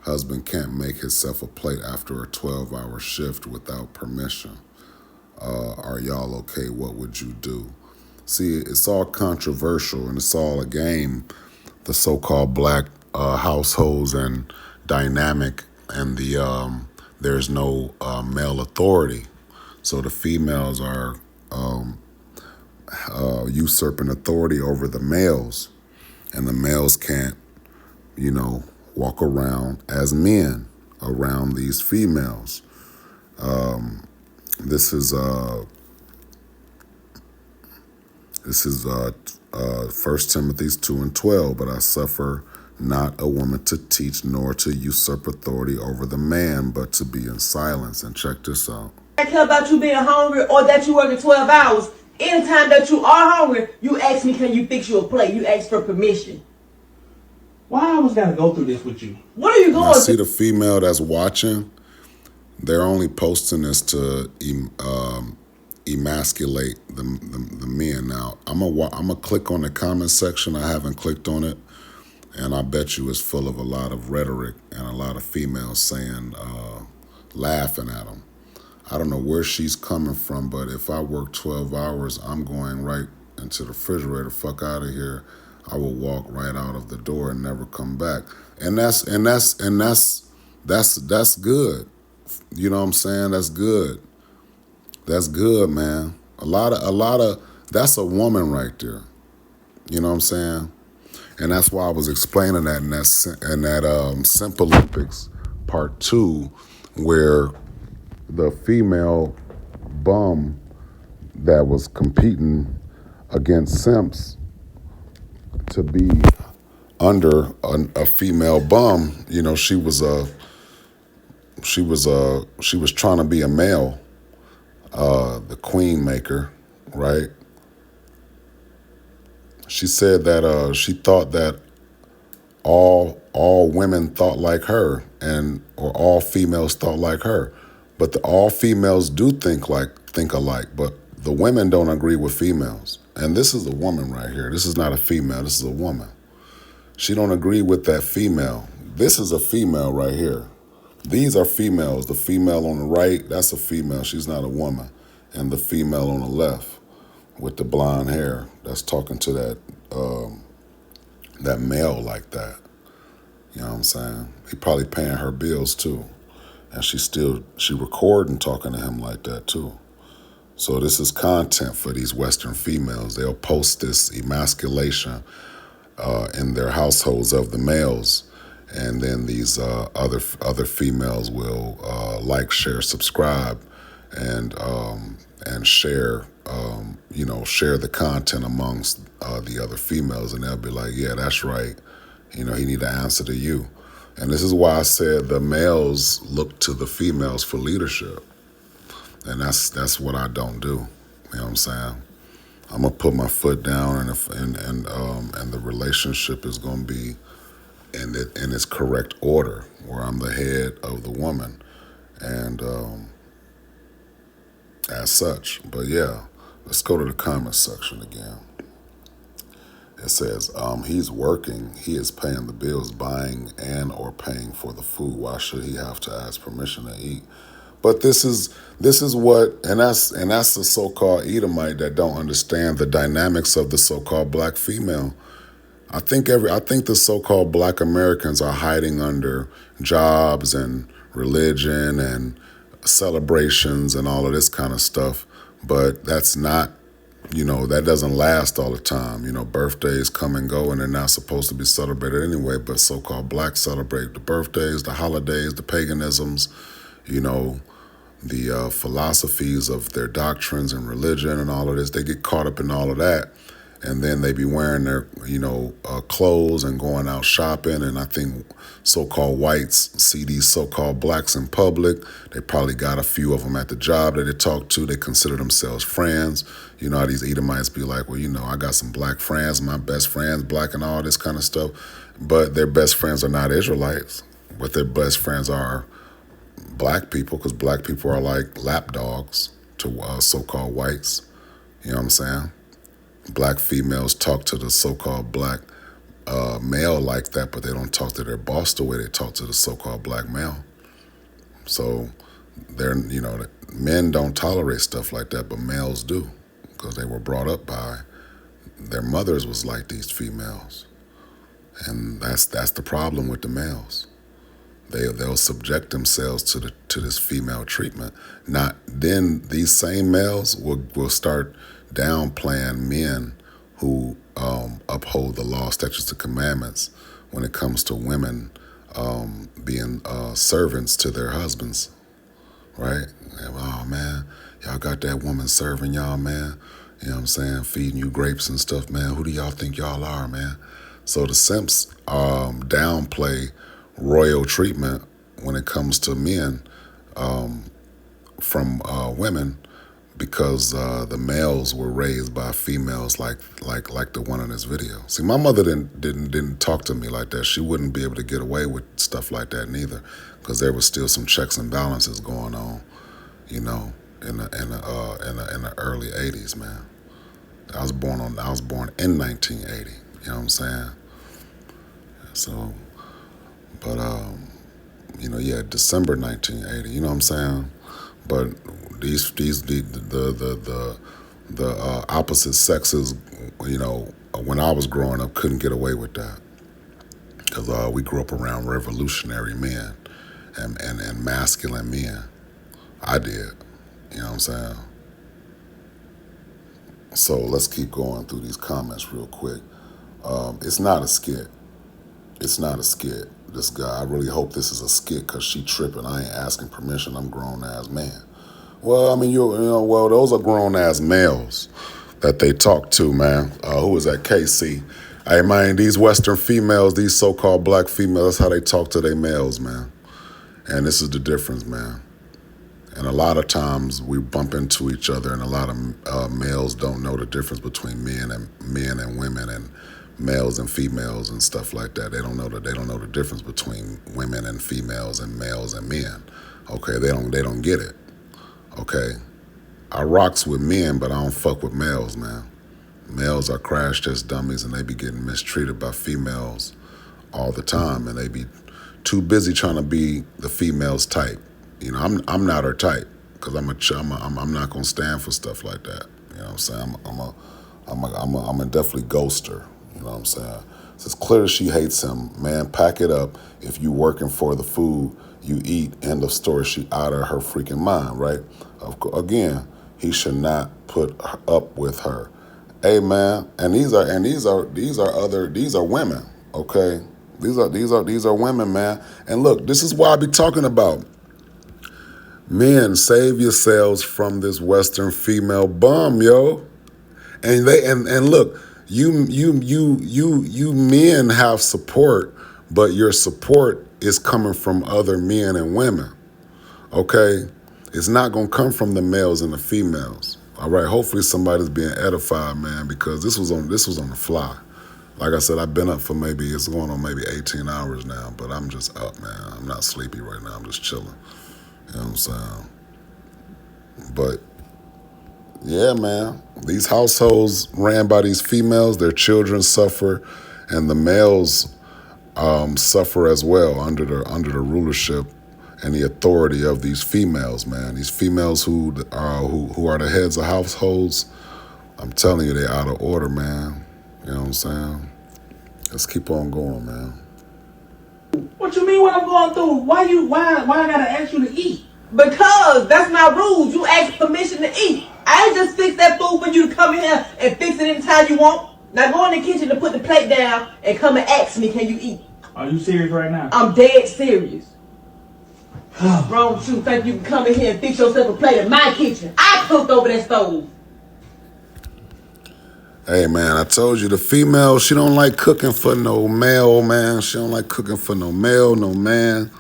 Husband can't make himself a plate after a 12-hour shift without permission. Are y'all okay? What would you do? See, it's all controversial and it's all a game. The so-called black households and dynamic, and there's no male authority. So the females are usurping authority over the males, and the males can't, walk around as men around these females. This is 1 Timothy 2:12. But I suffer not a woman to teach, nor to usurp authority over the man, but to be in silence. And check this out. I care about you being hungry or that you working 12 hours. Anytime that you are hungry, you ask me, can you fix you a plate? You ask for permission. Why I always gotta go through this with you? What are you going to? See the female that's watching, they're only posting this to emasculate the men. Now, I'm gonna click on the comment section. I haven't clicked on it. And I bet you it's full of a lot of rhetoric and a lot of females saying, laughing at them. I don't know where she's coming from, but if I work 12 hours, I'm going right into the refrigerator, fuck out of here. I will walk right out of the door and never come back. And that's good. You know what I'm saying? That's good. That's good, man. A lot of that's a woman right there. You know what I'm saying? And that's why I was explaining that in that Simp Olympics Part 2, where the female bum that was competing against simps to be under a female bum, she was trying to be a male, the queen maker, right? She said that she thought that all women thought like her, or all females thought like her, but all females do think alike. But the women don't agree with females, and this is a woman right here. This is not a female. This is a woman. She don't agree with that female. This is a female right here. These are females. The female on the right, that's a female. She's not a woman. and the female on the left with the blonde hair that's talking to that male like that. You know what I'm saying? He probably paying her bills too. And she recording talking to him like that too. So this is content for these Western females. They'll post this emasculation in their households of the males, and then these other females will like, share, subscribe, and share share the content amongst the other females, and they'll be like, yeah, that's right. He need to answer to you. And this is why I said the males look to the females for leadership. And that's what I don't do. You know what I'm saying? I'm gonna put my foot down, and the relationship is gonna be in its correct order, where I'm the head of the woman, and as such. But yeah, let's go to the comment section again. It says, he's working, he is paying the bills, buying and or paying for the food. Why should he have to ask permission to eat? But this is what, and that's the so-called Edomite that don't understand the dynamics of the so-called black female. I think the so-called black Americans are hiding under jobs and religion and celebrations and all of this kind of stuff, but that's not. That doesn't last all the time. Birthdays come and go, and they're not supposed to be celebrated anyway, but so-called blacks celebrate the birthdays, the holidays, the paganisms, the philosophies of their doctrines and religion and all of this. They get caught up in all of that, and then they be wearing their, clothes and going out shopping. And I think so-called whites see these so-called blacks in public. They probably got a few of them at the job that they talk to. They consider themselves friends. You know how these Edomites be like, well, I got some black friends, my best friends, black and all this kind of stuff. But their best friends are not Israelites. But their best friends are black people, because black people are like lapdogs to so-called whites. You know what I'm saying? Black females talk to the so-called black male like that, but they don't talk to their boss the way they talk to the so-called black male. So men don't tolerate stuff like that, but males do, because they were brought up by their mothers was like these females. And that's the problem with the males. They'll subject themselves to this female treatment. Then these same males will start downplaying men who uphold the law, statutes, and commandments when it comes to women being servants to their husbands, right? Oh man, y'all got that woman serving y'all, man. You know what I'm saying? Feeding you grapes and stuff, man. Who do y'all think y'all are, man? So the simps downplay royal treatment when it comes to men from women, because the males were raised by females like the one in this video. See, my mother didn't talk to me like that. She wouldn't be able to get away with stuff like that neither, because there was still some checks and balances going on, in the early '80s, man. I was born in 1980. You know what I'm saying? So, but December 1980. You know what I'm saying? But the opposite sexes, when I was growing up, couldn't get away with that, because we grew up around revolutionary men and masculine men. I did. You know what I'm saying? So let's keep going through these comments real quick. It's not a skit. It's not a skit. This guy, I really hope this is a skit, because she tripping. I ain't asking permission. I'm grown-ass man. Well, I mean, those are grown-ass males that they talk to, man. Who was that? KC. Hey, man, these Western females, these so-called black females, that's how they talk to their males, man. And this is the difference, man. And a lot of times we bump into each other, and a lot of males don't know the difference between men and women, and males and females and stuff like that. They don't know the difference between women and females and males and men. Okay, they don't get it. Okay, I rocks with men, but I don't fuck with males, man. Males are crash test dummies, and they be getting mistreated by females all the time, and they be too busy trying to be the female's type. I'm not her type, because I'm not gonna stand for stuff like that. You know what I'm saying? I'm a definitely ghoster. You know what I'm saying? So it's clear she hates him. Man, pack it up. If you working for the food you eat, end of story. She out of her freaking mind, right? Again, he should not put up with her. Hey man, and these are women, okay? These are women, man. And look, this is why I be talking about. Men, save yourselves from this Western female bum, yo. And look, you men have support, but your support is coming from other men and women. Okay? It's not gonna come from the males and the females. All right, hopefully somebody's being edified, man, because this was on the fly. Like I said, I've been up for it's going on maybe 18 hours now, but I'm just up, man. I'm not sleepy right now. I'm just chilling. You know what I'm saying? But yeah, man, these households ran by these females, their children suffer, and the males suffer as well under the rulership and the authority of these females, man. These females who are the heads of households, I'm telling you, they're out of order, man. You know what I'm saying? Let's keep on going, man. What you mean what I'm going through? Why I gotta ask you to eat? Because that's my rules. You ask permission to eat. I ain't just fix that food for you to come in here and fix it anytime you want. Now go in the kitchen to put the plate down and come and ask me, can you eat? Are you serious right now? I'm dead serious. Wrong with you? Think you can come in here and fix yourself a plate in my kitchen? I cooked over that stove. Hey, man, I told you, the female, she don't like cooking for no male, man. She don't like cooking for no male, no man.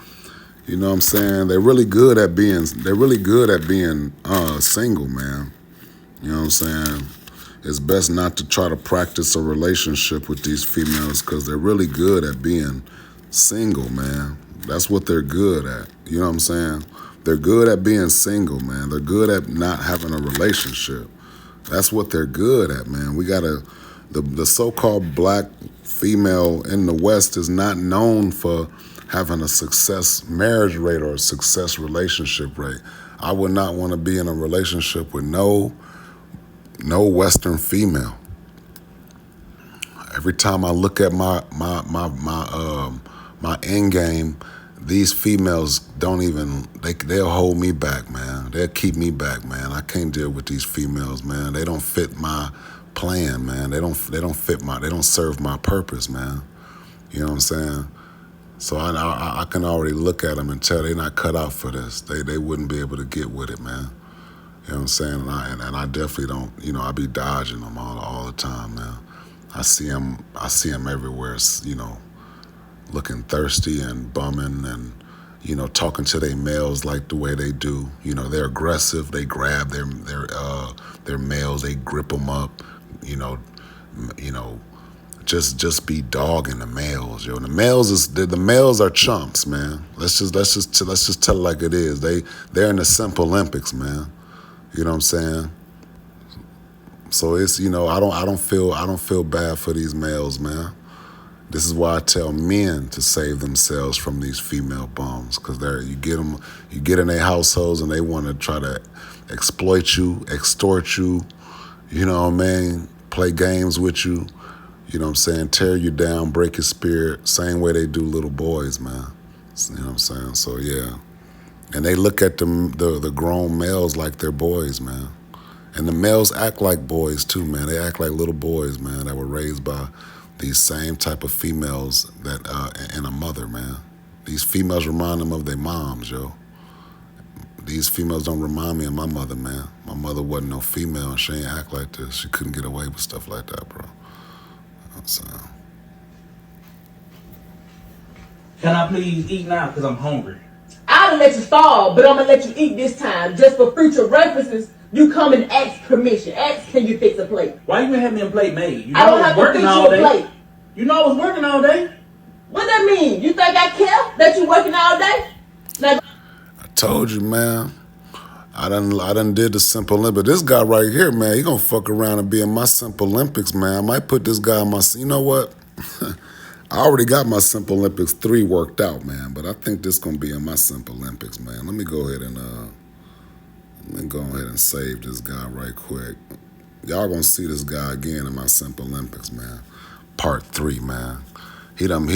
You know what I'm saying? They're really good at being single, man. You know what I'm saying? It's best not to try to practice a relationship with these females because they're really good at being single, man. That's what they're good at. You know what I'm saying? They're good at being single, man. They're good at not having a relationship. That's what they're good at, man. The so-called black female in the West is not known for having a success marriage rate or a success relationship rate. I would not want to be in a relationship with no Western female. Every time I look at my end game, these females they'll hold me back, man. They'll keep me back, man. I can't deal with these females, man. They don't fit my plan, man. They don't serve my purpose, man. You know what I'm saying? So I can already look at them and tell they're not cut out for this. They wouldn't be able to get with it, man. You know what I'm saying? And I definitely don't. You know, I be dodging them all the time, man. I see them everywhere. You know, looking thirsty and bumming and, you know, talking to their males like the way they do. You know, they're aggressive. They grab their males. They grip them up. You know, just be dogging the males, yo. The males are chumps, man. Let's just tell it like it is. They're in the Simple Olympics, man. You know what I'm saying? So it's, you know, I don't feel bad for these males, man. This is why I tell men to save themselves from these female bums, because you get in their households and they want to try to exploit you, extort you, you know what I mean? Play games with you, you know what I'm saying? Tear you down, break your spirit, same way they do little boys, man. You know what I'm saying? So yeah. And they look at the grown males like they're boys, man. And the males act like boys too, man. They act like little boys, man, that were raised by these same type of females and a mother, man. These females remind them of their moms, yo. These females don't remind me of my mother, man. My mother wasn't no female, and she ain't act like this. She couldn't get away with stuff like that, bro. You know what I'm saying? Can I please eat now? Because I'm hungry. I'll let you starve, but I'm going to let you eat this time. Just for future references, you come and ask permission. Ask, can you fix a plate? Why you have me a plate made? You know I don't have to fix you a plate. You know I was working all day. What that mean? You think I care that you working all day? Now, I told you, man. I done did the Simple Olympics. This guy right here, man, he gonna fuck around and be in my Simple Olympics, man. I might put this guy in my, you know what? I already got my Simple Olympics 3 worked out, man. But I think this gonna be in my Simple Olympics, man. Let me go ahead and go ahead and save this guy right quick. Y'all gonna see this guy again in my Simple Olympics, man. Part 3, man. He done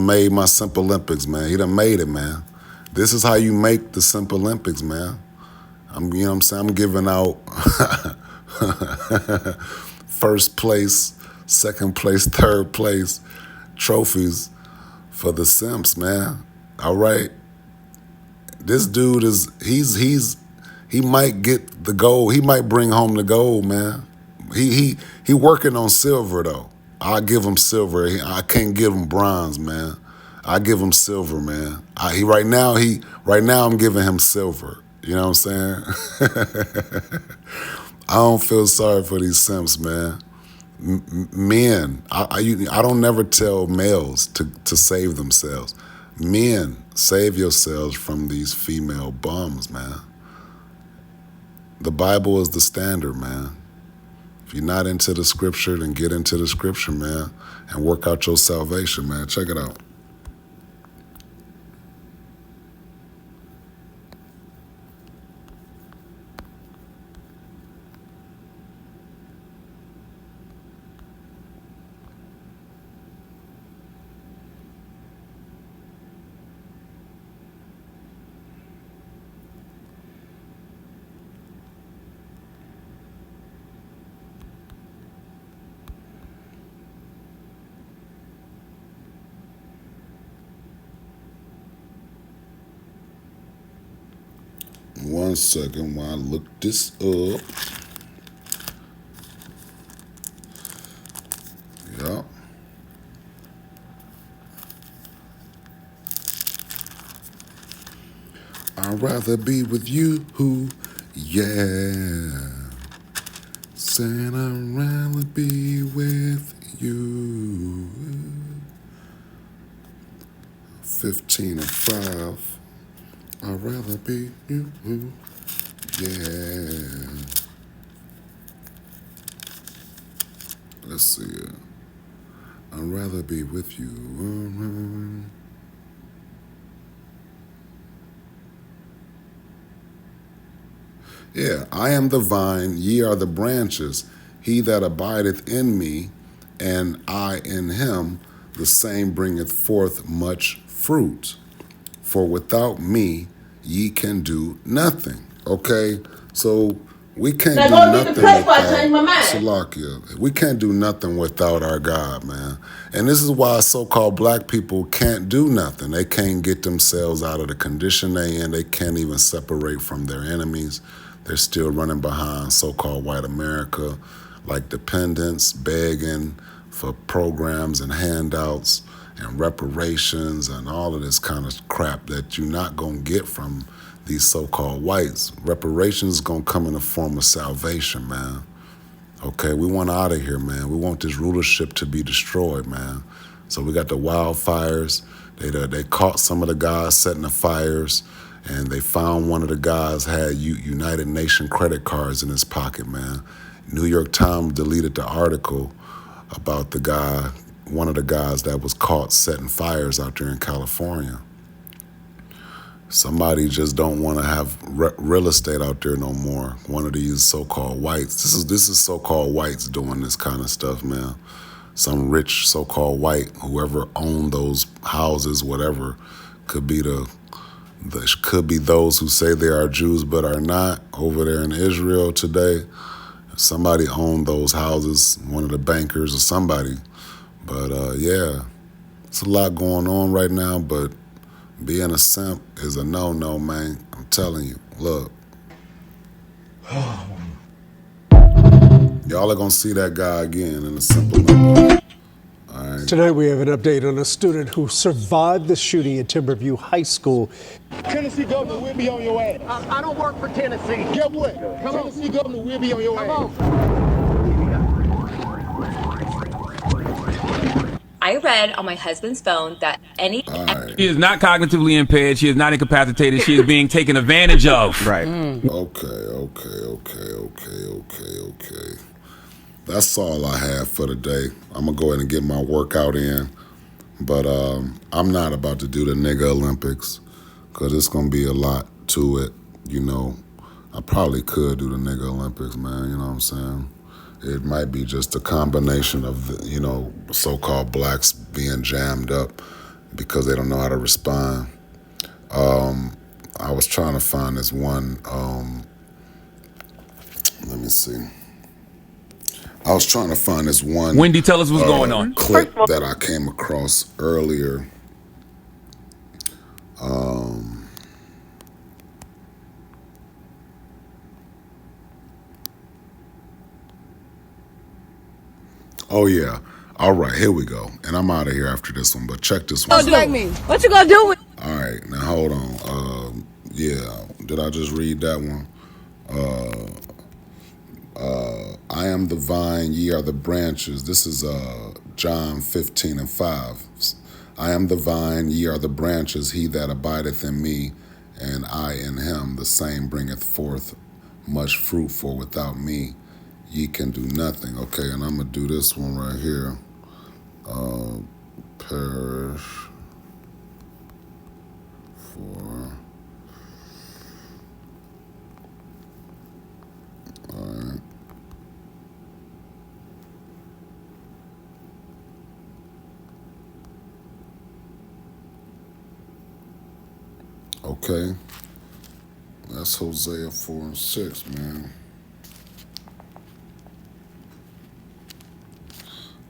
made my Simple Olympics, man. He done made it, man. This is how you make the Simple Olympics, man. You know what I'm saying? I'm giving out first place, second place, third place trophies for the simps, man. All right. This dude he might get the gold. He might bring home the gold, man. He working on silver though. I give him silver. I can't give him bronze, man. I give him silver, man. Right now I'm giving him silver. You know what I'm saying? I don't feel sorry for these simps, man. Men, I don't never tell males to save themselves. Men, save yourselves from these female bums, man. The Bible is the standard, man. If you're not into the scripture, then get into the scripture, man, and work out your salvation, man. Check it out. One second while I look this up. Yeah. I'd rather be with you, yeah. Said I'd rather be with you. 15:05. I'd rather be you, yeah. Let's see it. I'd rather be with you. Yeah, I am the vine, ye are the branches. He that abideth in me, and I in him, the same bringeth forth much fruit. For without me, ye can do nothing. Okay, so we can't do nothing without Salakia. We can't do nothing without our God, man. And this is why so-called black people can't do nothing. They can't get themselves out of the condition they in. They can't even separate from their enemies. They're still running behind so-called white America, like dependents, begging for programs and handouts and reparations and all of this kind of crap that you're not going to get from these so-called whites. Reparations is going to come in the form of salvation, man. Okay, we want out of here, man. We want this rulership to be destroyed, man. So we got the wildfires. They caught some of the guys setting the fires, and they found one of the guys had United Nation credit cards in his pocket, man. New York Times deleted the article about the guy, one of the guys that was caught setting fires out there in California. Somebody just don't want to have real estate out there no more. One of these so-called whites. This is so-called whites doing this kind of stuff, man. Some rich so-called white, whoever owned those houses, whatever, could be could be those who say they are Jews but are not over there in Israel today. Somebody owned those houses, one of the bankers or somebody. But yeah, it's a lot going on right now, but being a simp is a no-no, man. I'm telling you, look. Y'all are going to see that guy again in a Simple Olympics. All right. Tonight we have an update on a student who survived the shooting at Timberview High School. Tennessee governor will be on your ass. I don't work for Tennessee. Get what? Tennessee governor will be on your ass. I read on my husband's phone that She is not cognitively impaired. She is not incapacitated. She is being taken advantage of. Right. Okay. That's all I have for today. I'm going to go ahead and get my workout in. But I'm not about to do the nigga Olympics because it's going to be a lot to it, you know. I probably could do the nigga Olympics, man. You know what I'm saying? It might be just a combination of, so-called blacks being jammed up because they don't know how to respond. I was trying to find this one, let me see. I was trying to find this one. Wendy, tell us what's going on. Clip that I came across earlier. Oh yeah. All right, here we go. And I'm out of here after this one, but check this one. What you gonna do with? All right, now hold on. Yeah, did I just read that one? I am the vine, ye are the branches. This is John 15:5. I am the vine, ye are the branches. He that abideth in me, and I in him, the same bringeth forth much fruit. For without me, ye can do nothing. Okay, and I'm gonna do this one right here. Perish for. All right. Okay, that's Hosea 4:6, man.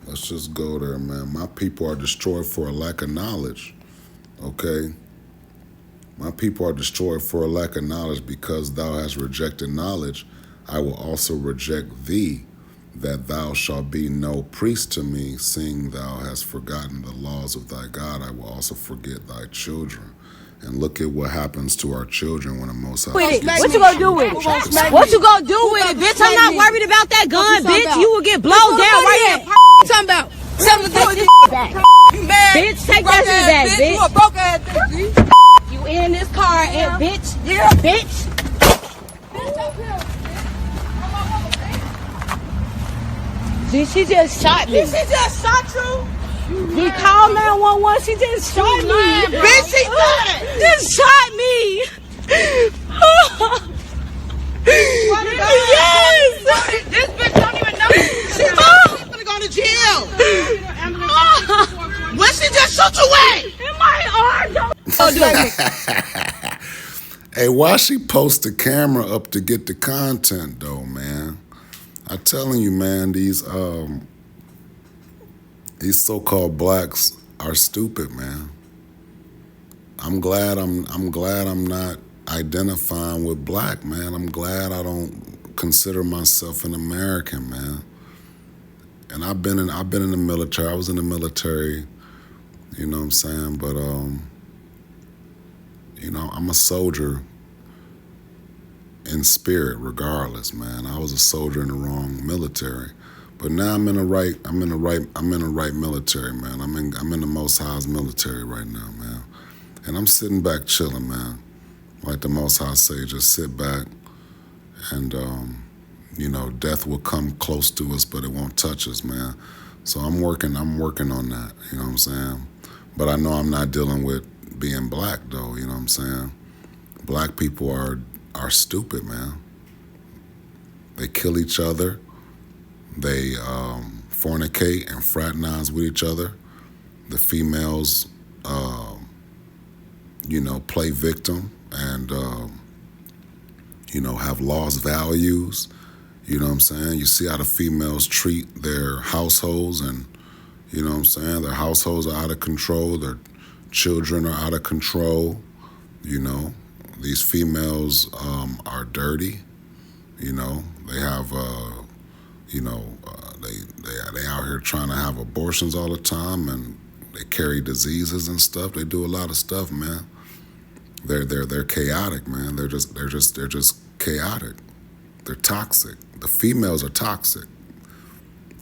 Let's just go there, man. My people are destroyed for a lack of knowledge, okay? My people are destroyed for a lack of knowledge. Because thou hast rejected knowledge, I will also reject thee, that thou shalt be no priest to me. Seeing thou hast forgotten the laws of thy God, I will also forget thy children. And look at what happens to our children when the Most High. What you gonna do with it? What you gonna do with it, bitch? I'm not worried about that gun, bitch. You will get blown down right here. Talking about. Bitch, take that shit back, bitch. You a broke ass bitch. You in this car, and bitch. Yeah, bitch. Bitch, she just shot me. She just shot you? We called 911. She just shot me. Bitch, she just shot me. Yes. This bitch don't even know. She's gonna go to jail. When she just shot you at? In my arm. Hey, why she post the camera up to get the content though, man? I'm telling you, man, these so-called blacks are stupid, man. I'm glad I'm not identifying with black, man. I'm glad I don't consider myself an American, man. And I've been in the military. I was in the military, you know what I'm saying? But I'm a soldier in spirit regardless, man. I was a soldier in the wrong military. But now I'm in the right military, man. I'm in the Most High's military right now, man. And I'm sitting back chilling, man. Like the Most High say, just sit back and death will come close to us, but it won't touch us, man. So I'm working on that, you know what I'm saying? But I know I'm not dealing with being black though, you know what I'm saying? Black people are stupid, man. They kill each other. They fornicate and fraternize with each other. The females, play victim and, have lost values. You know what I'm saying? You see how the females treat their households and, you know what I'm saying? Their households are out of control. Their children are out of control. You know, these females are dirty. You know, they have, they out here trying to have abortions all the time, and they carry diseases and stuff. They do a lot of stuff, man. They're chaotic, man. They're just chaotic. They're toxic. The females are toxic.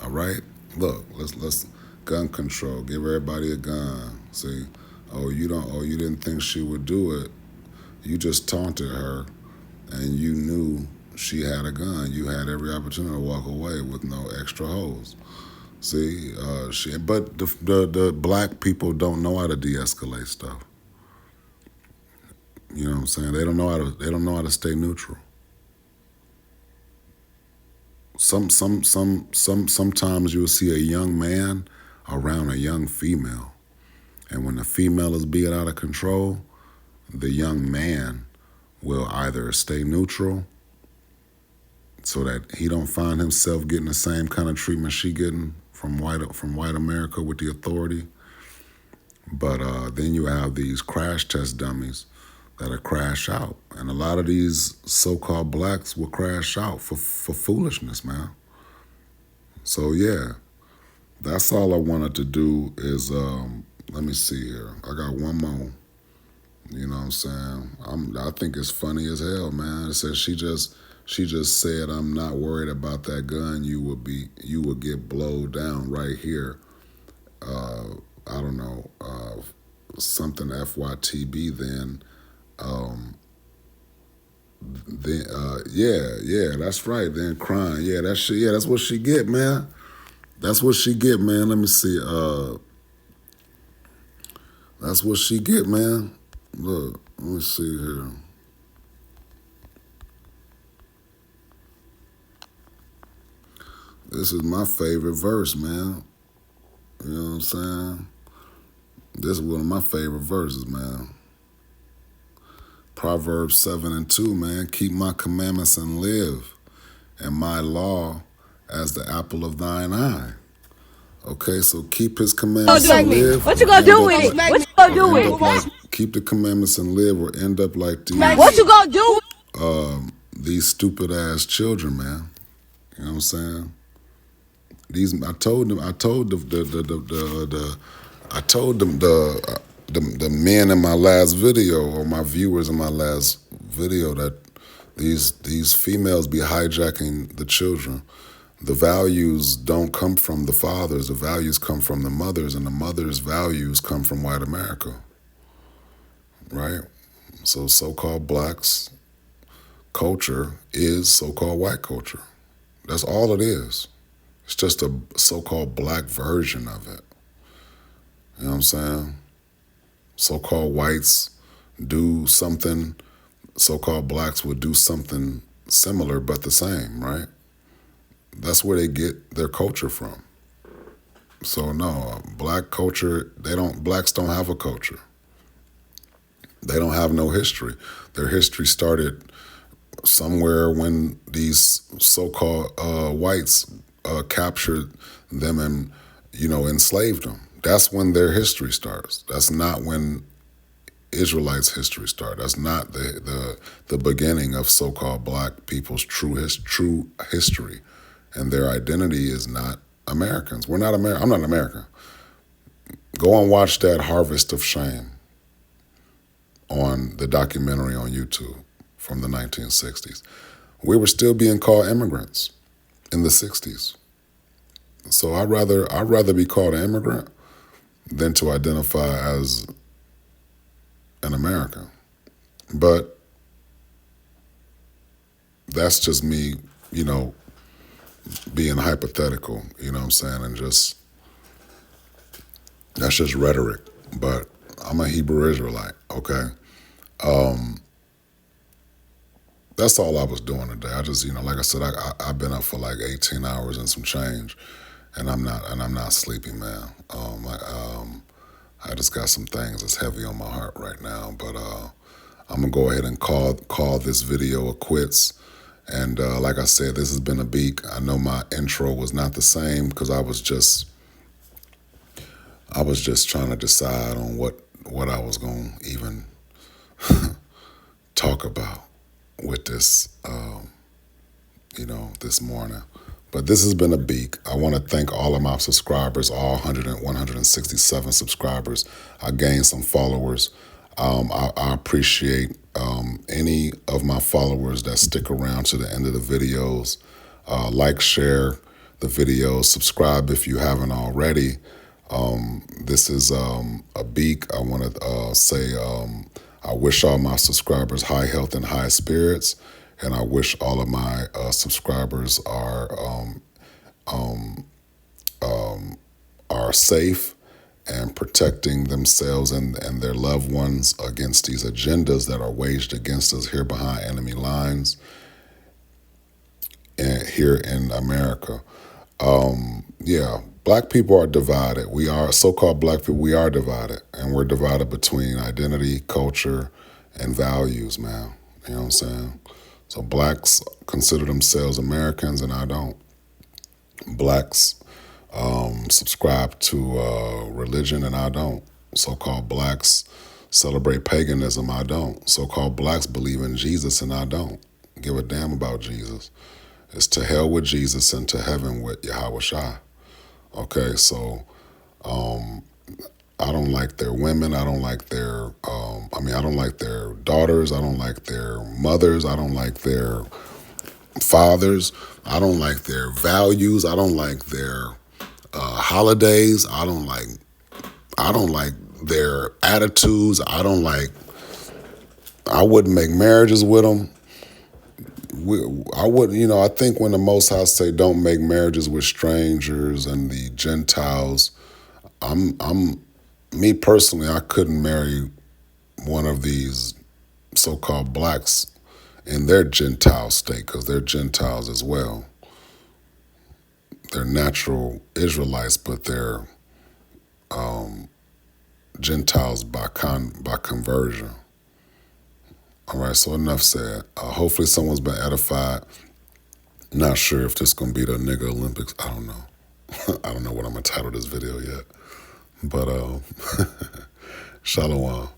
All right? Look, let's gun control. Give everybody a gun. See? You didn't think she would do it. You just taunted her and you knew she had a gun. You had every opportunity to walk away with no extra hoes. See, but the black people don't know how to de-escalate stuff. You know what I'm saying? They don't know how to stay neutral. sometimes you'll see a young man around a young female. And when the female is being out of control, the young man will either stay neutral so that he don't find himself getting the same kind of treatment she getting from white America with the authority. But then you have these crash test dummies that'll crash out. And a lot of these so-called blacks will crash out for foolishness, man. So yeah, that's all I wanted to do is, let me see here. I got one more. You know what I'm saying? I think it's funny as hell, man. It says she just said, "I'm not worried about that gun. You would get blowed down right here." I don't know, something FYTB then. Yeah, that's right. Then crying. Yeah, that's what she get, man. That's what she get, man. Let me see. That's what she get, man. Look, let me see here. This is my favorite verse, man. You know what I'm saying? This is one of my favorite verses, man. Proverbs 7:2, man. Keep my commandments and live, and my law as the apple of thine eye. Okay, so keep his commandments and live. What you gonna do with it? What you gonna do with it? Keep the commandments and live, or end up like these. What you gonna do? These stupid ass children, man. You know what I'm saying? I told them the men in my last video, or my viewers in my last video, that these females be hijacking the children. The values don't come from the fathers. The values come from the mothers, and the mothers' values come from white America, right? So so-called blacks culture is so-called white culture. That's all it is. It's just a so-called black version of it. You know what I'm saying? So-called whites do something, so-called blacks would do something similar but the same, right? That's where they get their culture from. So no, black culture, blacks don't have a culture. They don't have no history. Their history started somewhere when these so-called whites captured them and, enslaved them. That's when their history starts. That's not when Israelites' history started. That's not the beginning of so-called black people's true history. And their identity is not Americans. We're not American. I'm not an American. Go and watch that Harvest of Shame on the documentary on YouTube from the 1960s. We were still being called immigrants in the 60s. So I'd rather be called an immigrant than to identify as an American. But that's just me, being hypothetical, you know what I'm saying? And that's just rhetoric. But I'm a Hebrew Israelite, okay? That's all I was doing today. I just, like I said, I've been up for like 18 hours and some change, and I'm not sleepy, man. I just got some things that's heavy on my heart right now, but I'm gonna go ahead and call this video a quits. And like I said, this has been a beak. I know my intro was not the same because I was just trying to decide on what I was gonna even talk about with this, this morning. But this has been a beak. I want to thank all of my subscribers, all 167 subscribers. I gained some followers. I appreciate any of my followers that stick around to the end of the videos. Like, share the videos, subscribe if you haven't already. This is a beak. I want to say I wish all my subscribers high health and high spirits, and I wish all of my subscribers are safe and protecting themselves and their loved ones against these agendas that are waged against us here behind enemy lines and here in America. Yeah, black people are divided. We are, so-called black people, we are divided. And we're divided between identity, culture, and values, man. You know what I'm saying? So blacks consider themselves Americans, and I don't. Blacks subscribe to religion, and I don't. So-called blacks celebrate paganism, I don't. So-called blacks believe in Jesus, and I don't. Give a damn about Jesus. It's to hell with Jesus and to heaven with Yahweh Shai. Okay, so I don't like their women. I don't like their, I don't like their daughters. I don't like their mothers. I don't like their fathers. I don't like their values. I don't like their holidays. I don't like their attitudes. I wouldn't make marriages with them. I would, I think when the Most High say don't make marriages with strangers and the Gentiles, me personally, I couldn't marry one of these so-called blacks in their Gentile state, because they're Gentiles as well. They're natural Israelites, but they're Gentiles by conversion. All right, so enough said. Hopefully someone's been edified. Not sure if this is going to be the nigga Olympics. I don't know. I don't know what I'm going to title this video yet. But shalom.